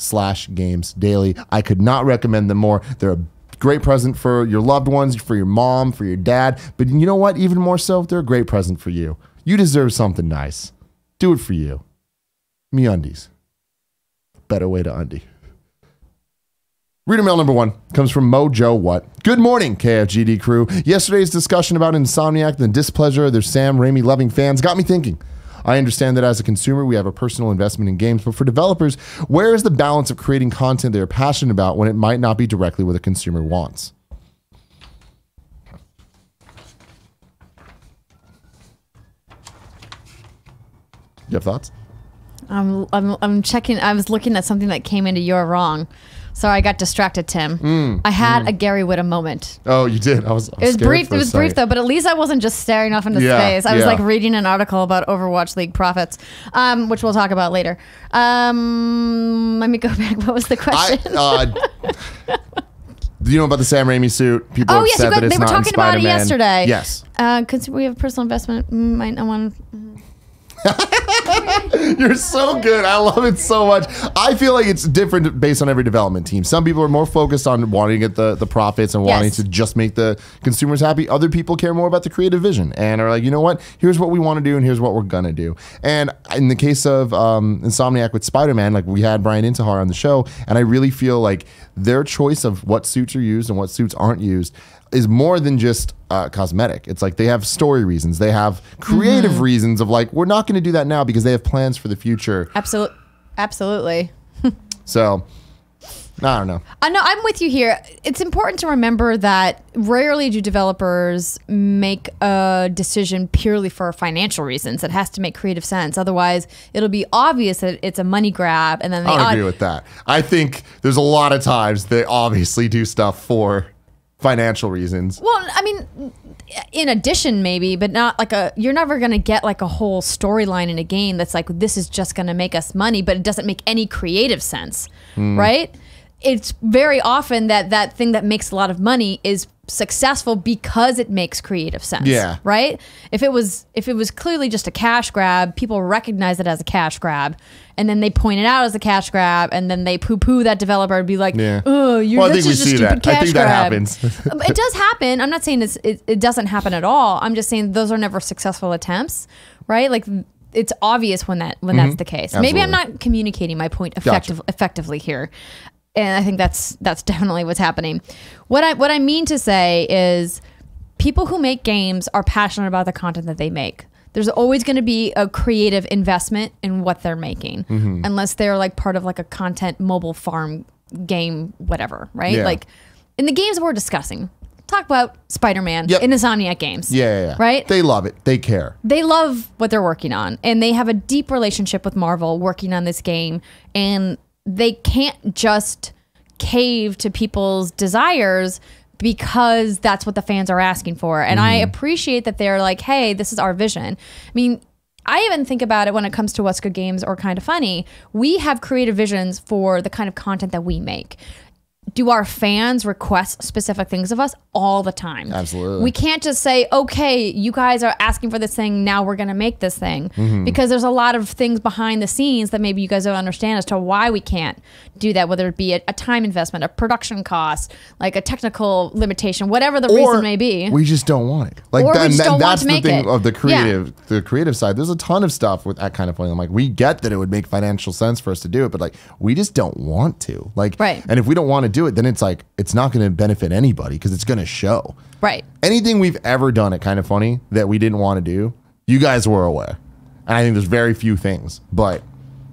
Games Daily. I could not recommend them more. They're a great present for your loved ones, for your mom, for your dad. But you know what? Even more so, they're a great present for you. You deserve something nice. Do it for you. MeUndies. Better way to undie. Reader mail number 1 comes from Mojowut. Good morning, KFGD crew. Yesterday's discussion about Insomniac and the displeasure of their Sam Raimi loving fans got me thinking. I understand that as a consumer, we have a personal investment in games, but for developers, where is the balance of creating content they are passionate about when it might not be directly what a consumer wants? You have thoughts?
I'm checking. I was looking at something that came into You're Wrong. Sorry, I got distracted, Tim. I had a Gary Whitta moment.
Oh, you did? It was
brief. It was brief, though, but at least I wasn't just staring off into space. I was like reading an article about Overwatch League profits, which we'll talk about later. Let me go back. What was the question?
Do you know about the Sam Raimi suit? People have said that it's not in Spider-Man.
They were talking about it yesterday.
Yes.
Because we have a personal investment. Might not want to...
You're so good. I love it so much. I feel like it's different based on every development team. Some people are more focused on wanting to get the profits and wanting to just make the consumers happy. Other people care more about the creative vision and are like, you know what? Here's what we want to do and here's what we're going to do. And in the case of Insomniac with Spider-Man, like we had Brian Intihar on the show, and I really feel like their choice of what suits are used and what suits aren't used is more than just cosmetic. It's like they have story reasons. They have creative reasons of like, we're not going to do that now because they have plans for the future.
Absolutely.
So, I don't know.
No, I'm with you here. It's important to remember that rarely do developers make a decision purely for financial reasons. It has to make creative sense. Otherwise, it'll be obvious that it's a money grab. And then
I don't agree with that. I think there's a lot of times they obviously do stuff for financial reasons.
Well, I mean, in addition, maybe, but not like you're never going to get like a whole storyline in a game that's like, this is just going to make us money, but it doesn't make any creative sense, right? It's very often that thing that makes a lot of money is successful because it makes creative sense. Yeah. Right? If it was clearly just a cash grab, people recognize it as a cash grab, and then they point it out as a cash grab, and then they poo-poo that developer and be like, oh, that's just a stupid cash grab. I think that happens. It does happen. I'm not saying it doesn't happen at all. I'm just saying those are never successful attempts, right? Like, it's obvious when that's the case. Absolutely. Maybe I'm not communicating my point effectively here. And I think that's definitely what's happening. What I mean to say is people who make games are passionate about the content that they make. There's always going to be a creative investment in what they're making, unless they're like part of like a content mobile farm game, whatever, right? Yeah. Like in the games we're discussing, talk about Spider-Man in Insomniac Games. Yeah. Right?
They love it. They care.
They love what they're working on. And they have a deep relationship with Marvel working on this game. And they can't just cave to people's desires because that's what the fans are asking for. And I appreciate that they're like, hey, this is our vision. I mean, I even think about it when it comes to What's Good Games or Kind of Funny. We have creative visions for the kind of content that we make. Do our fans request specific things of us? All the time.
Absolutely.
We can't just say, okay, you guys are asking for this thing, now we're going to make this thing. Because there's a lot of things behind the scenes that maybe you guys don't understand as to why we can't do that, whether it be a time investment, a production cost, like a technical limitation, whatever the reason may be.
We just don't want it. Like that's the thing of the creative side. There's a ton of stuff with that kind of point. I'm like, we get that it would make financial sense for us to do it, but like we just don't want to. Like, and if we don't want to do it, then it's like it's not going to benefit anybody because it's going to show.
Right.
Anything we've ever done at Kind of Funny that we didn't want to do, you guys were aware. And I think there's very few things, but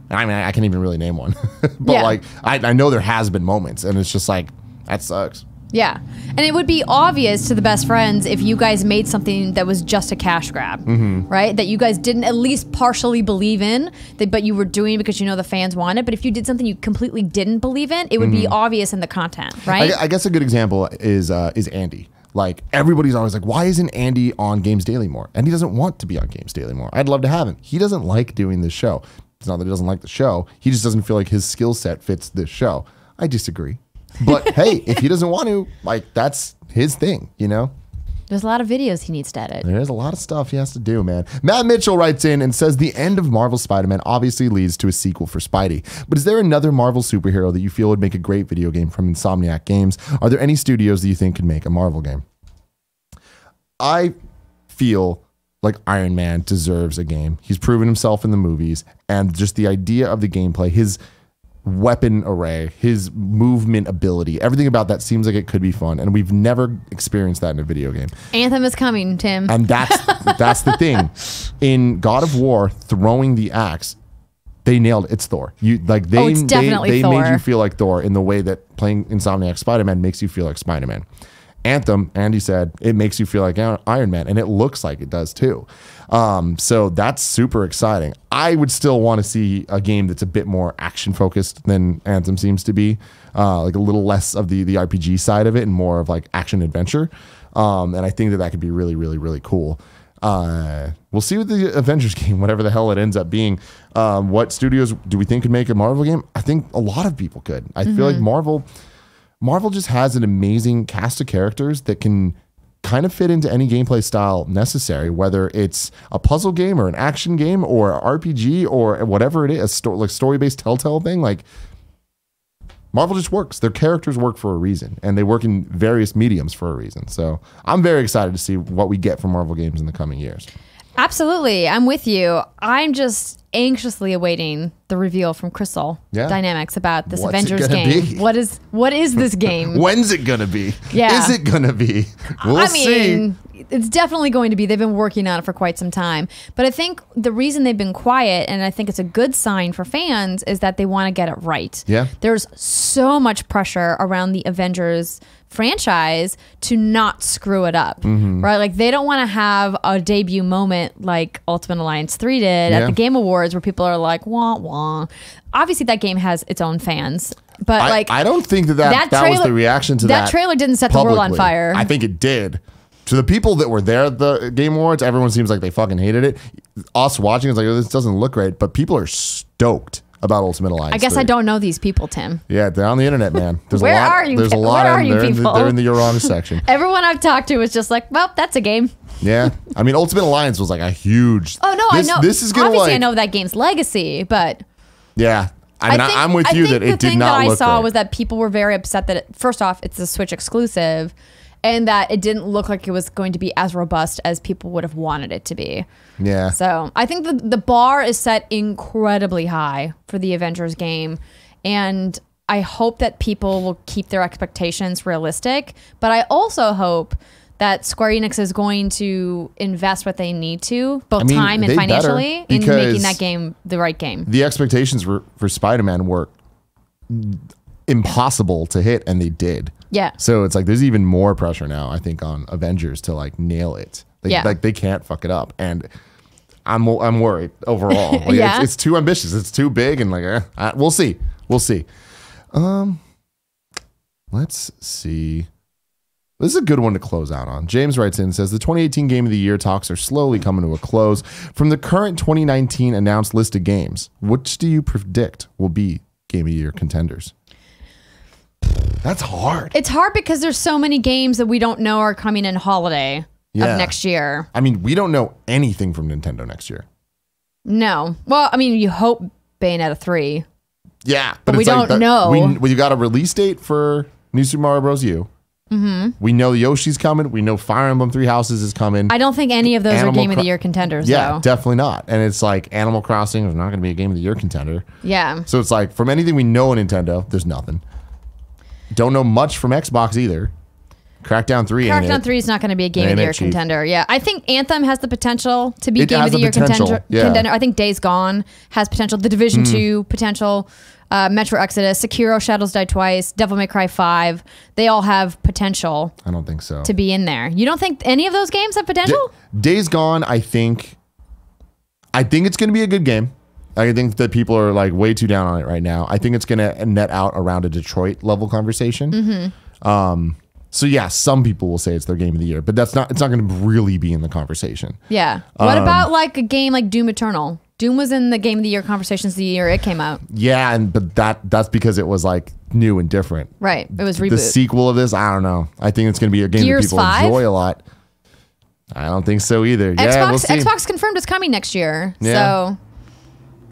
I mean, I can't even really name one. But like, I know there has been moments, and it's just like, that sucks.
Yeah. And it would be obvious to the best friends if you guys made something that was just a cash grab, right? That you guys didn't at least partially believe in, but you were doing because you know the fans want it. But if you did something you completely didn't believe in, it would be obvious in the content, right?
I guess a good example is Andy. Like, everybody's always like, why isn't Andy on Games Daily more? And he doesn't want to be on Games Daily more. I'd love to have him. He doesn't like doing this show. It's not that he doesn't like the show. He just doesn't feel like his skill set fits this show. I disagree. But hey, if he doesn't want to, like, that's his thing, you know?
There's a lot of videos he needs to edit.
There's a lot of stuff he has to do, man. Matt Mitchell writes in and says the end of Marvel's Spider-Man obviously leads to a sequel for Spidey. But is there another Marvel superhero that you feel would make a great video game from Insomniac Games? Are there any studios that you think could make a Marvel game? I feel like Iron Man deserves a game. He's proven himself in the movies, and just the idea of the gameplay, his weapon array, his movement ability, everything about that seems like it could be fun, and we've never experienced that in a video game.
Anthem is coming, Tim.
And that's the thing. In God of War, throwing the axe, they nailed it. It's Thor.
It's definitely
they
Thor.
made you feel like Thor in the way that playing Insomniac Spider-Man makes you feel like Spider-Man. Anthem, Andy said, it makes you feel like Iron Man, and it looks like it does too. So that's super exciting. I would still want to see a game that's a bit more action focused than Anthem seems to be, like a little less of the RPG side of it and more of like action adventure. And I think that could be really, really, really cool. We'll see with the Avengers game, whatever the hell it ends up being. What studios do we think could make a Marvel game? I think a lot of people could. I feel like Marvel just has an amazing cast of characters that can kind of fit into any gameplay style necessary, whether it's a puzzle game or an action game or an RPG or whatever it is, like story-based Telltale thing. Like Marvel just works. Their characters work for a reason, and they work in various mediums for a reason. So I'm very excited to see what we get from Marvel games in the coming years.
Absolutely. I'm with you. I'm just anxiously awaiting the reveal from Crystal Dynamics about this Avengers game. What is this game?
When's it gonna be?
Yeah.
Is it gonna be? We'll see.
It's definitely going to be. They've been working on it for quite some time. But I think the reason they've been quiet, and I think it's a good sign for fans, is that they want to get it right.
Yeah.
There's so much pressure around the Avengers franchise to not screw it up, right? Like they don't want to have a debut moment like Ultimate Alliance 3 did at the Game Awards where people are like, wah, wah. Obviously that game has its own fans. But
I don't think that was the reaction to that.
That trailer didn't set the world on fire.
I think it did. To the people that were there at the Game Awards, everyone seems like they fucking hated it. Us watching is like, oh, this doesn't look great, but people are stoked about Ultimate Alliance.
I guess
3.
I don't know these people, Tim.
Yeah, they're on the internet, man. There's
Where
a lot,
are you?
There's a lot
Where
of
are you
them.
people?
They're in the You're Wrong section.
Everyone I've talked to is just like, well, that's a game.
Yeah. I mean, Ultimate Alliance was like a huge...
Oh, no, I know.
This is gonna
obviously, I know that game's legacy, but...
Yeah. I'm with you that it did not look
the thing that I saw
great.
was that people were very upset that, first off, it's a Switch exclusive, and that it didn't look like it was going to be as robust as people would have wanted it to be.
Yeah.
So I think the bar is set incredibly high for the Avengers game, and I hope that people will keep their expectations realistic, but I also hope that Square Enix is going to invest what they need to, both time and financially, in making that game the right game.
The expectations for Spider-Man were impossible to hit, and they did.
Yeah.
So it's like there's even more pressure now, I think, on Avengers to like nail it. Like they can't fuck it up, and I'm worried overall. Like, it's too ambitious. It's too big, and like we'll see. Let's see. This is a good one to close out on. James writes in and says, the 2018 Game of the Year talks are slowly coming to a close. From the current 2019 announced list of games, which do you predict will be Game of the Year contenders? That's hard.
It's hard because there's so many games that we don't know are coming in holiday of next year.
I mean, we don't know anything from Nintendo next year. No.
Well, I mean, you hope Bayonetta 3.
Yeah.
But we don't know.
You got a release date for New Super Mario Bros. U. We know Yoshi's coming. We know Fire Emblem Three Houses is coming.
I don't think any of those are Game of the Year contenders,
Yeah,
though.
definitely not. And it's like Animal Crossing is not going to be a Game of the Year contender.
Yeah.
So it's like, from anything we know in Nintendo, there's nothing. Don't know much from Xbox either. Crackdown 3 ain't it.
Crackdown 3 is not going to be a Game of the Year contender. Yeah, I think Anthem has the potential to be Game of the Year contender. I think Days Gone has potential. The Division 2 potential. Metro Exodus, Sekiro, Shadows Die Twice, Devil May Cry 5. They all have potential.
I don't think so.
To be in there. You don't think any of those games have potential?
Days Gone, I think it's going to be a good game. I think that people are like way too down on it right now. I think it's going to net out around a Detroit level conversation. So yeah, some people will say it's their Game of the Year, but it's not going to really be in the conversation.
Yeah. What about like a game like Doom Eternal? Doom was in the Game of the Year conversations the year it came out.
Yeah, but that's because it was like new and different.
Right. It was reboot.
The sequel of this, I don't know. I think it's going to be a game that people enjoy a lot. I don't think so either. Yeah, we'll see.
Xbox confirmed it's coming next year.
Yeah.
So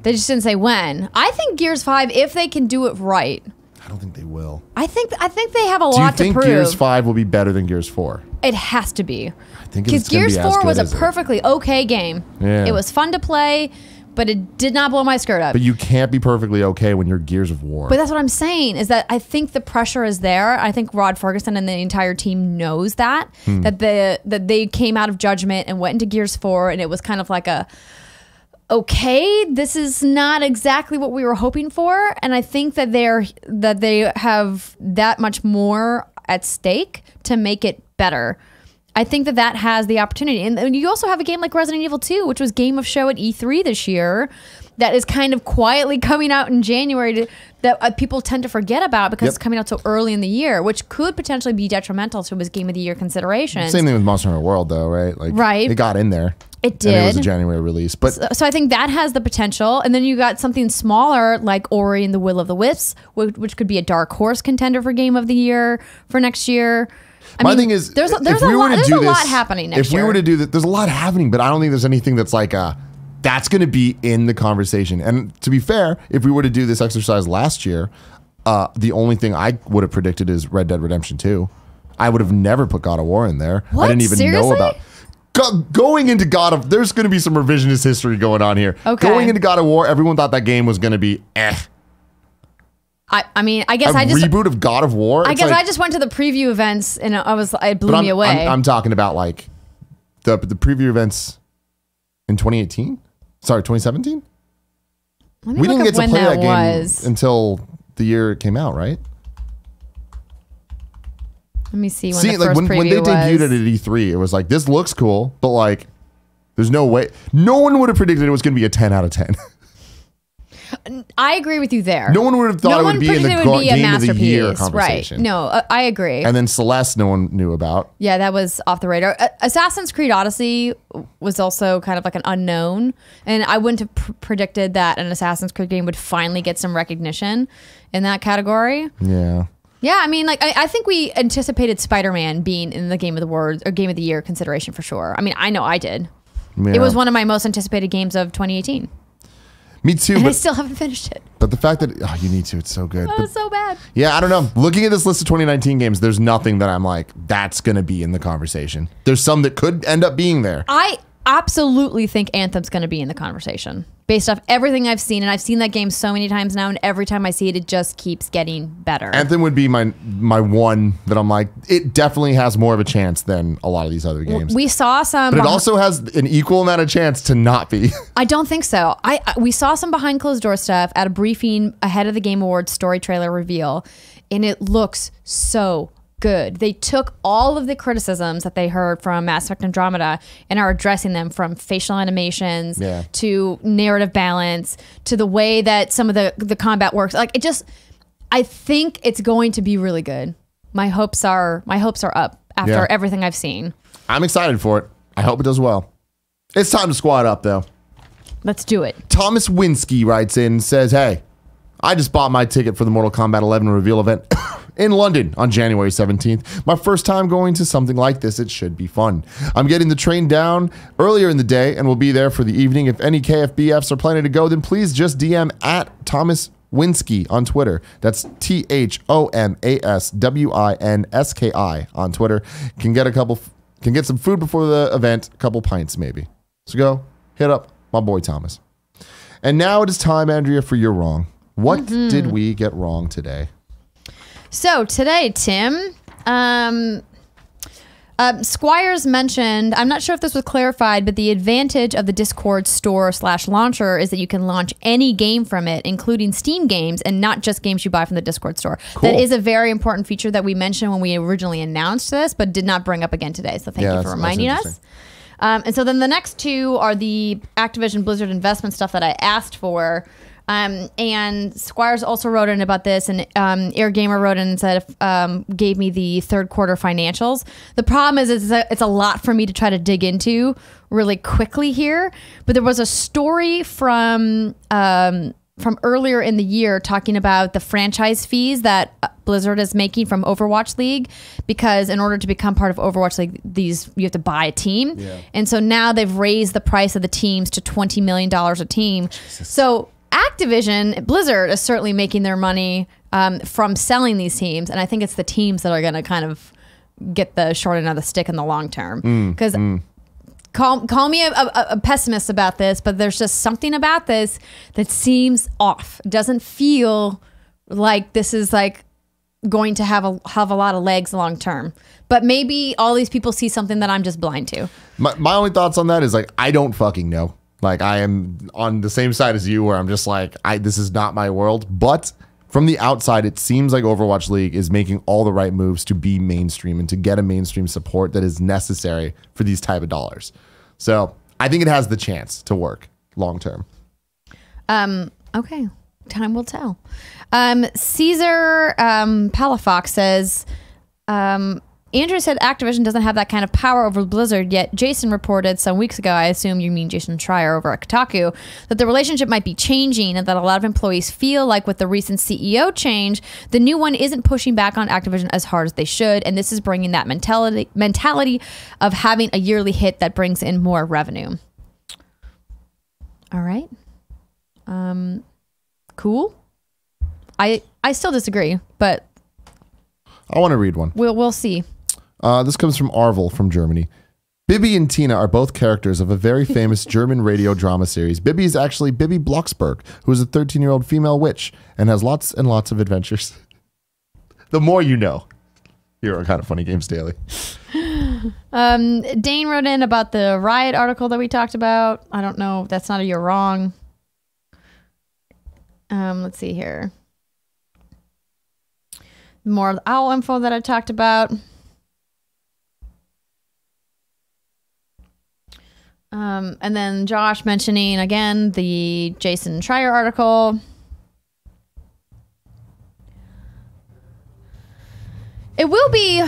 they just didn't say when. I think Gears 5, if they can do it right.
I don't think they will.
I think they have a lot to prove.
Do you think Gears 5 will be better than Gears 4?
It has to be.
I think
because Gears 4 was a perfectly okay game.
Yeah.
It was fun to play, but it did not blow my skirt up.
But you can't be perfectly okay when you're Gears of War.
But that's what I'm saying, is that I think the pressure is there. I think Rod Ferguson and the entire team knows that. That they came out of Judgment and went into Gears 4, and it was kind of like a, okay, this is not exactly what we were hoping for. And I think that they have that much more at stake to make it better. I think that has the opportunity. And you also have a game like Resident Evil 2, which was Game of Show at E3 this year, that is kind of quietly coming out in January that people tend to forget about because it's coming out so early in the year, which could potentially be detrimental to his Game of the Year consideration.
Same thing with Monster Hunter World, though, right? Like,
right.
It got in there.
It did.
And it was a January release. But
so I think that has the potential. And then you got something smaller like Ori and the Will of the Wisps, which could be a dark horse contender for Game of the Year for next year.
My thing is,
there's a lot happening next year.
If we were to do that, there's a lot happening, but I don't think there's anything that's like that's going to be in the conversation. And to be fair, if we were to do this exercise last year, the only thing I would have predicted is Red Dead Redemption 2. I would have never put God of War in there.
What?
I didn't even
Seriously?
know about going into God of. There's going to be some revisionist history going on here.
Okay.
Going into God of War, everyone thought that game was going to be
I mean, I guess
a
I just
reboot of God of War.
I guess I just went to the preview events and it blew me away.
I'm talking about like the preview events in 2018. Sorry, 2017. We didn't get to play that game until the year it came out, right?
Let me see when the first preview
when they debuted it at E3, it was like, this looks cool, but like, there's no way. No one would have predicted it was going to be a 10 out of 10.
I agree with you there.
No one would have thought it would be in the Game of the Year conversation.
Right. No, I agree.
And then Celeste, no one knew about.
Yeah, that was off the radar. Assassin's Creed Odyssey was also kind of like an unknown. And I wouldn't have predicted that an Assassin's Creed game would finally get some recognition in that category.
Yeah.
Yeah, I mean, like I think we anticipated Spider-Man being in the Game of the Year consideration for sure. I mean, I know I did. Yeah. It was one of my most anticipated games of 2018.
Me too.
And I still haven't finished it.
But the fact that you need to, it's so good.
Oh, it's so bad.
Yeah, I don't know. Looking at this list of 2019 games, there's nothing that I'm like, that's going to be in the conversation. There's some that could end up being there.
I absolutely think Anthem's going to be in the conversation based off everything I've seen. And I've seen that game so many times now. And every time I see it, it just keeps getting better.
Anthem would be my one that I'm like, it definitely has more of a chance than a lot of these other games.
We saw some.
But it also has an equal amount of chance to not be.
I don't think so. We saw some behind closed door stuff at a briefing ahead of the Game Awards story trailer reveal. And it looks so good. They took all of the criticisms that they heard from Mass Effect Andromeda and are addressing them, from facial animations to narrative balance to the way that some of the combat works. Like I think it's going to be really good. My hopes are up after everything I've seen. I'm
excited for it. I hope it does well. It's time to squad up though.
Let's do it.
Thomas Winski writes in and says, "Hey, I just bought my ticket for the Mortal Kombat 11 reveal event in London on January 17th. My first time going to something like this. It should be fun. I'm getting the train down earlier in the day and will be there for the evening. If any KFBFs are planning to go, then please just DM at Thomas Winski on Twitter. That's ThomasWinski on Twitter. Can get some food before the event, a couple pints maybe. So go hit up my boy Thomas. And now it is time, Andrea, for your wrong. What did we get wrong today?
So today, Tim, Squires mentioned, I'm not sure if this was clarified, but the advantage of the Discord store / launcher is that you can launch any game from it, including Steam games and not just games you buy from the Discord store. Cool. That is a very important feature that we mentioned when we originally announced this, but did not bring up again today. So thank you for reminding us. And so then the next two are the Activision Blizzard investment stuff that I asked for. And Squires also wrote in about this, and Air Gamer wrote in and said, gave me the third quarter financials. The problem is it's a lot for me to try to dig into really quickly here. But there was a story from from earlier in the year talking about the franchise fees that Blizzard is making from Overwatch League, because in order to become part of Overwatch League, you have to buy a team. Yeah. And so now they've raised the price of the teams to $20 million a team. Jesus. So Activision, Blizzard is certainly making their money from selling these teams. And I think it's the teams that are going to kind of get the short end of the stick in the long term. Because call me a pessimist about this, but there's just something about this that seems off. It doesn't feel like this is like going to have a lot of legs long term. But maybe all these people see something that I'm just blind to.
My only thoughts on that is like, I don't fucking know. Like, I am on the same side as you, where I'm just like, this is not my world. But from the outside, it seems like Overwatch League is making all the right moves to be mainstream and to get a mainstream support that is necessary for these type of dollars. So I think it has the chance to work long term.
Okay. Time will tell. Caesar Palafox says, Andrew said Activision doesn't have that kind of power over Blizzard, yet Jason reported some weeks ago, I assume you mean Jason Schreier over at Kotaku, that the relationship might be changing and that a lot of employees feel like with the recent CEO change, the new one isn't pushing back on Activision as hard as they should, and this is bringing that mentality of having a yearly hit that brings in more revenue. All right. Cool. I still disagree, but
I want to read one.
We'll see.
This comes from Arvel from Germany. Bibi and Tina are both characters of a very famous German radio drama series. Bibi is actually Bibi Blocksberg, who is a 13-year-old female witch and has lots and lots of adventures. The more you know. Here are Kind of Funny Games Daily.
Dane wrote in about the Riot article that we talked about. I don't know. That's not a you're wrong. Let's see here. More of the OWL info that I talked about. And then Josh mentioning again the Jason Schreier article. It will be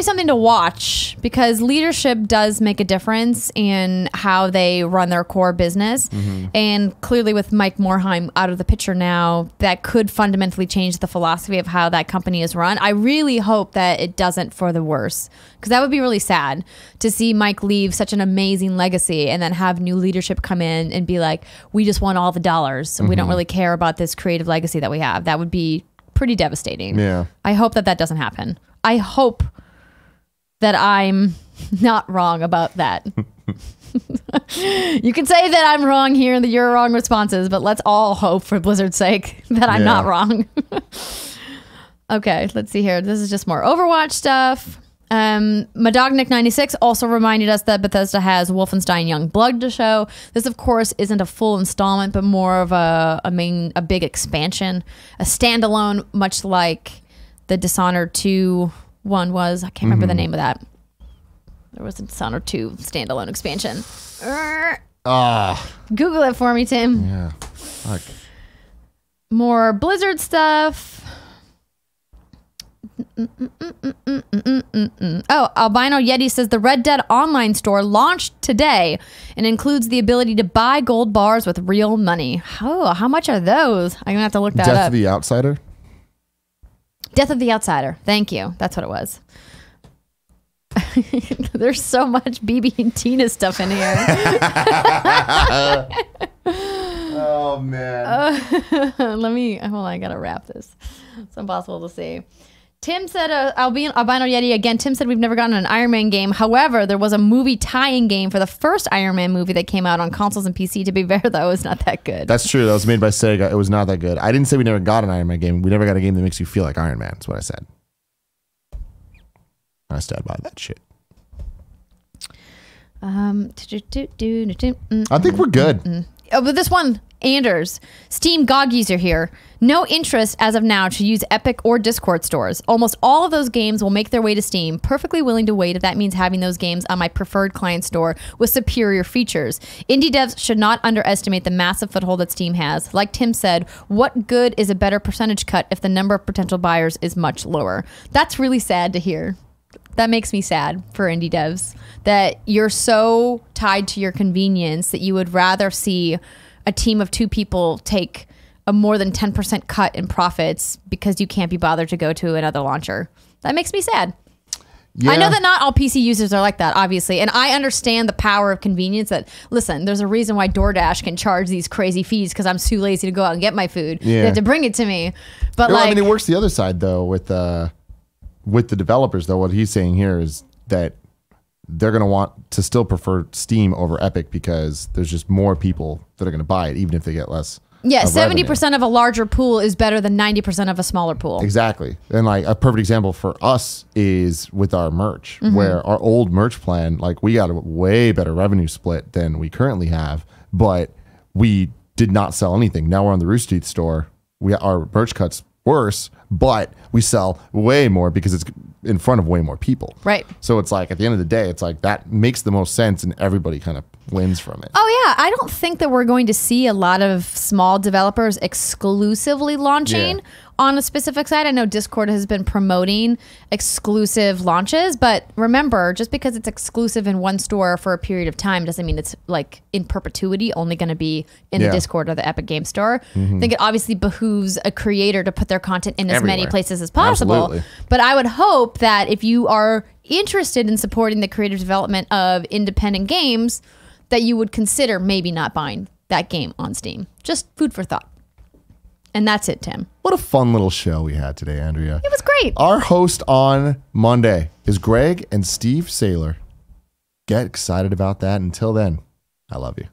something to watch, because leadership does make a difference in how they run their core business. And clearly with Mike Morhaime out of the picture now, that could fundamentally change the philosophy of how that company is run. I really hope that it doesn't for the worse, because that would be really sad to see Mike leave such an amazing legacy and then have new leadership come in and be like, we just want all the dollars and we don't really care about this creative legacy that we have. That would be pretty devastating.
Yeah.
I hope that doesn't happen. I hope that I'm not wrong about that. You can say that I'm wrong here in the you're wrong responses, but let's all hope for Blizzard's sake that I'm not wrong. Okay, let's see here. This is just more Overwatch stuff. Madognik96 also reminded us that Bethesda has Wolfenstein Youngblood to show. This, of course, isn't a full installment, but more of a big expansion, a standalone, much like the Dishonored 2 one was. I can't remember the name of that. There was a Dishonored 2 standalone expansion. Google it for me, Tim.
Yeah. Fuck.
More Blizzard stuff. Oh, Albino Yeti says the Red Dead Online store launched today and includes the ability to buy gold bars with real money. Oh, how much are those? I'm gonna have to look that up.
Death of the Outsider?
Death of the Outsider. Thank you. That's what it was. There's so much BB and Tina stuff in here.
Oh, man.
Hold on, I gotta wrap this. It's impossible to see. Tim said, Albino Yeti again, Tim said we've never gotten an Iron Man game. However, there was a movie tie-in game for the first Iron Man movie that came out on consoles and PC. To be fair, though, it was not that good.
That's true. That was made by Sega. It was not that good. I didn't say we never got an Iron Man game. We never got a game that makes you feel like Iron Man. That's what I said. I stand by that shit.
I
think we're good.
Oh, but this one, Anders, Steam GOG user here. No interest as of now to use Epic or Discord stores. Almost all of those games will make their way to Steam. Perfectly willing to wait if that means having those games on my preferred client store with superior features. Indie devs should not underestimate the massive foothold that Steam has. Like Tim said, what good is a better percentage cut if the number of potential buyers is much lower? That's really sad to hear. That makes me sad for indie devs, that you're so tied to your convenience that you would rather see a team of 2 people take a more than 10% cut in profits because you can't be bothered to go to another launcher. That makes me sad.
Yeah.
I know that not all PC users are like that, obviously. And I understand the power of convenience that, listen, there's a reason why DoorDash can charge these crazy fees because I'm too lazy to go out and get my food. They have to bring it to me. But
well,
like,
I mean, it works the other side, though, with the developers, though. What he's saying here is that they're going to want to still prefer Steam over Epic because there's just more people that are going to buy it, even if they get less.
Yeah, 70% of a larger pool is better than 90% of a smaller pool.
Exactly. And like a perfect example for us is with our merch, where our old merch plan, like we got a way better revenue split than we currently have, but we did not sell anything. Now we're on the Rooster Teeth store. Our merch cuts worse, but we sell way more because it's in front of way more people.
Right.
So it's like at the end of the day, it's like that makes the most sense and everybody kind of wins from it.
Oh yeah, I don't think that we're going to see a lot of small developers exclusively launching on a specific site. I know Discord has been promoting exclusive launches, but remember, just because it's exclusive in one store for a period of time doesn't mean it's like in perpetuity only going to be in the Discord or the Epic Game Store. I think it obviously behooves a creator to put their content in as many places as possible.
Absolutely.
But I would hope that if you are interested in supporting the creative development of independent games, that you would consider maybe not buying that game on Steam. Just food for thought. And that's it, Tim.
What a fun little show we had today, Andrea.
It was great.
Our host on Monday is Greg and Steve Saylor. Get excited about that. Until then, I love you.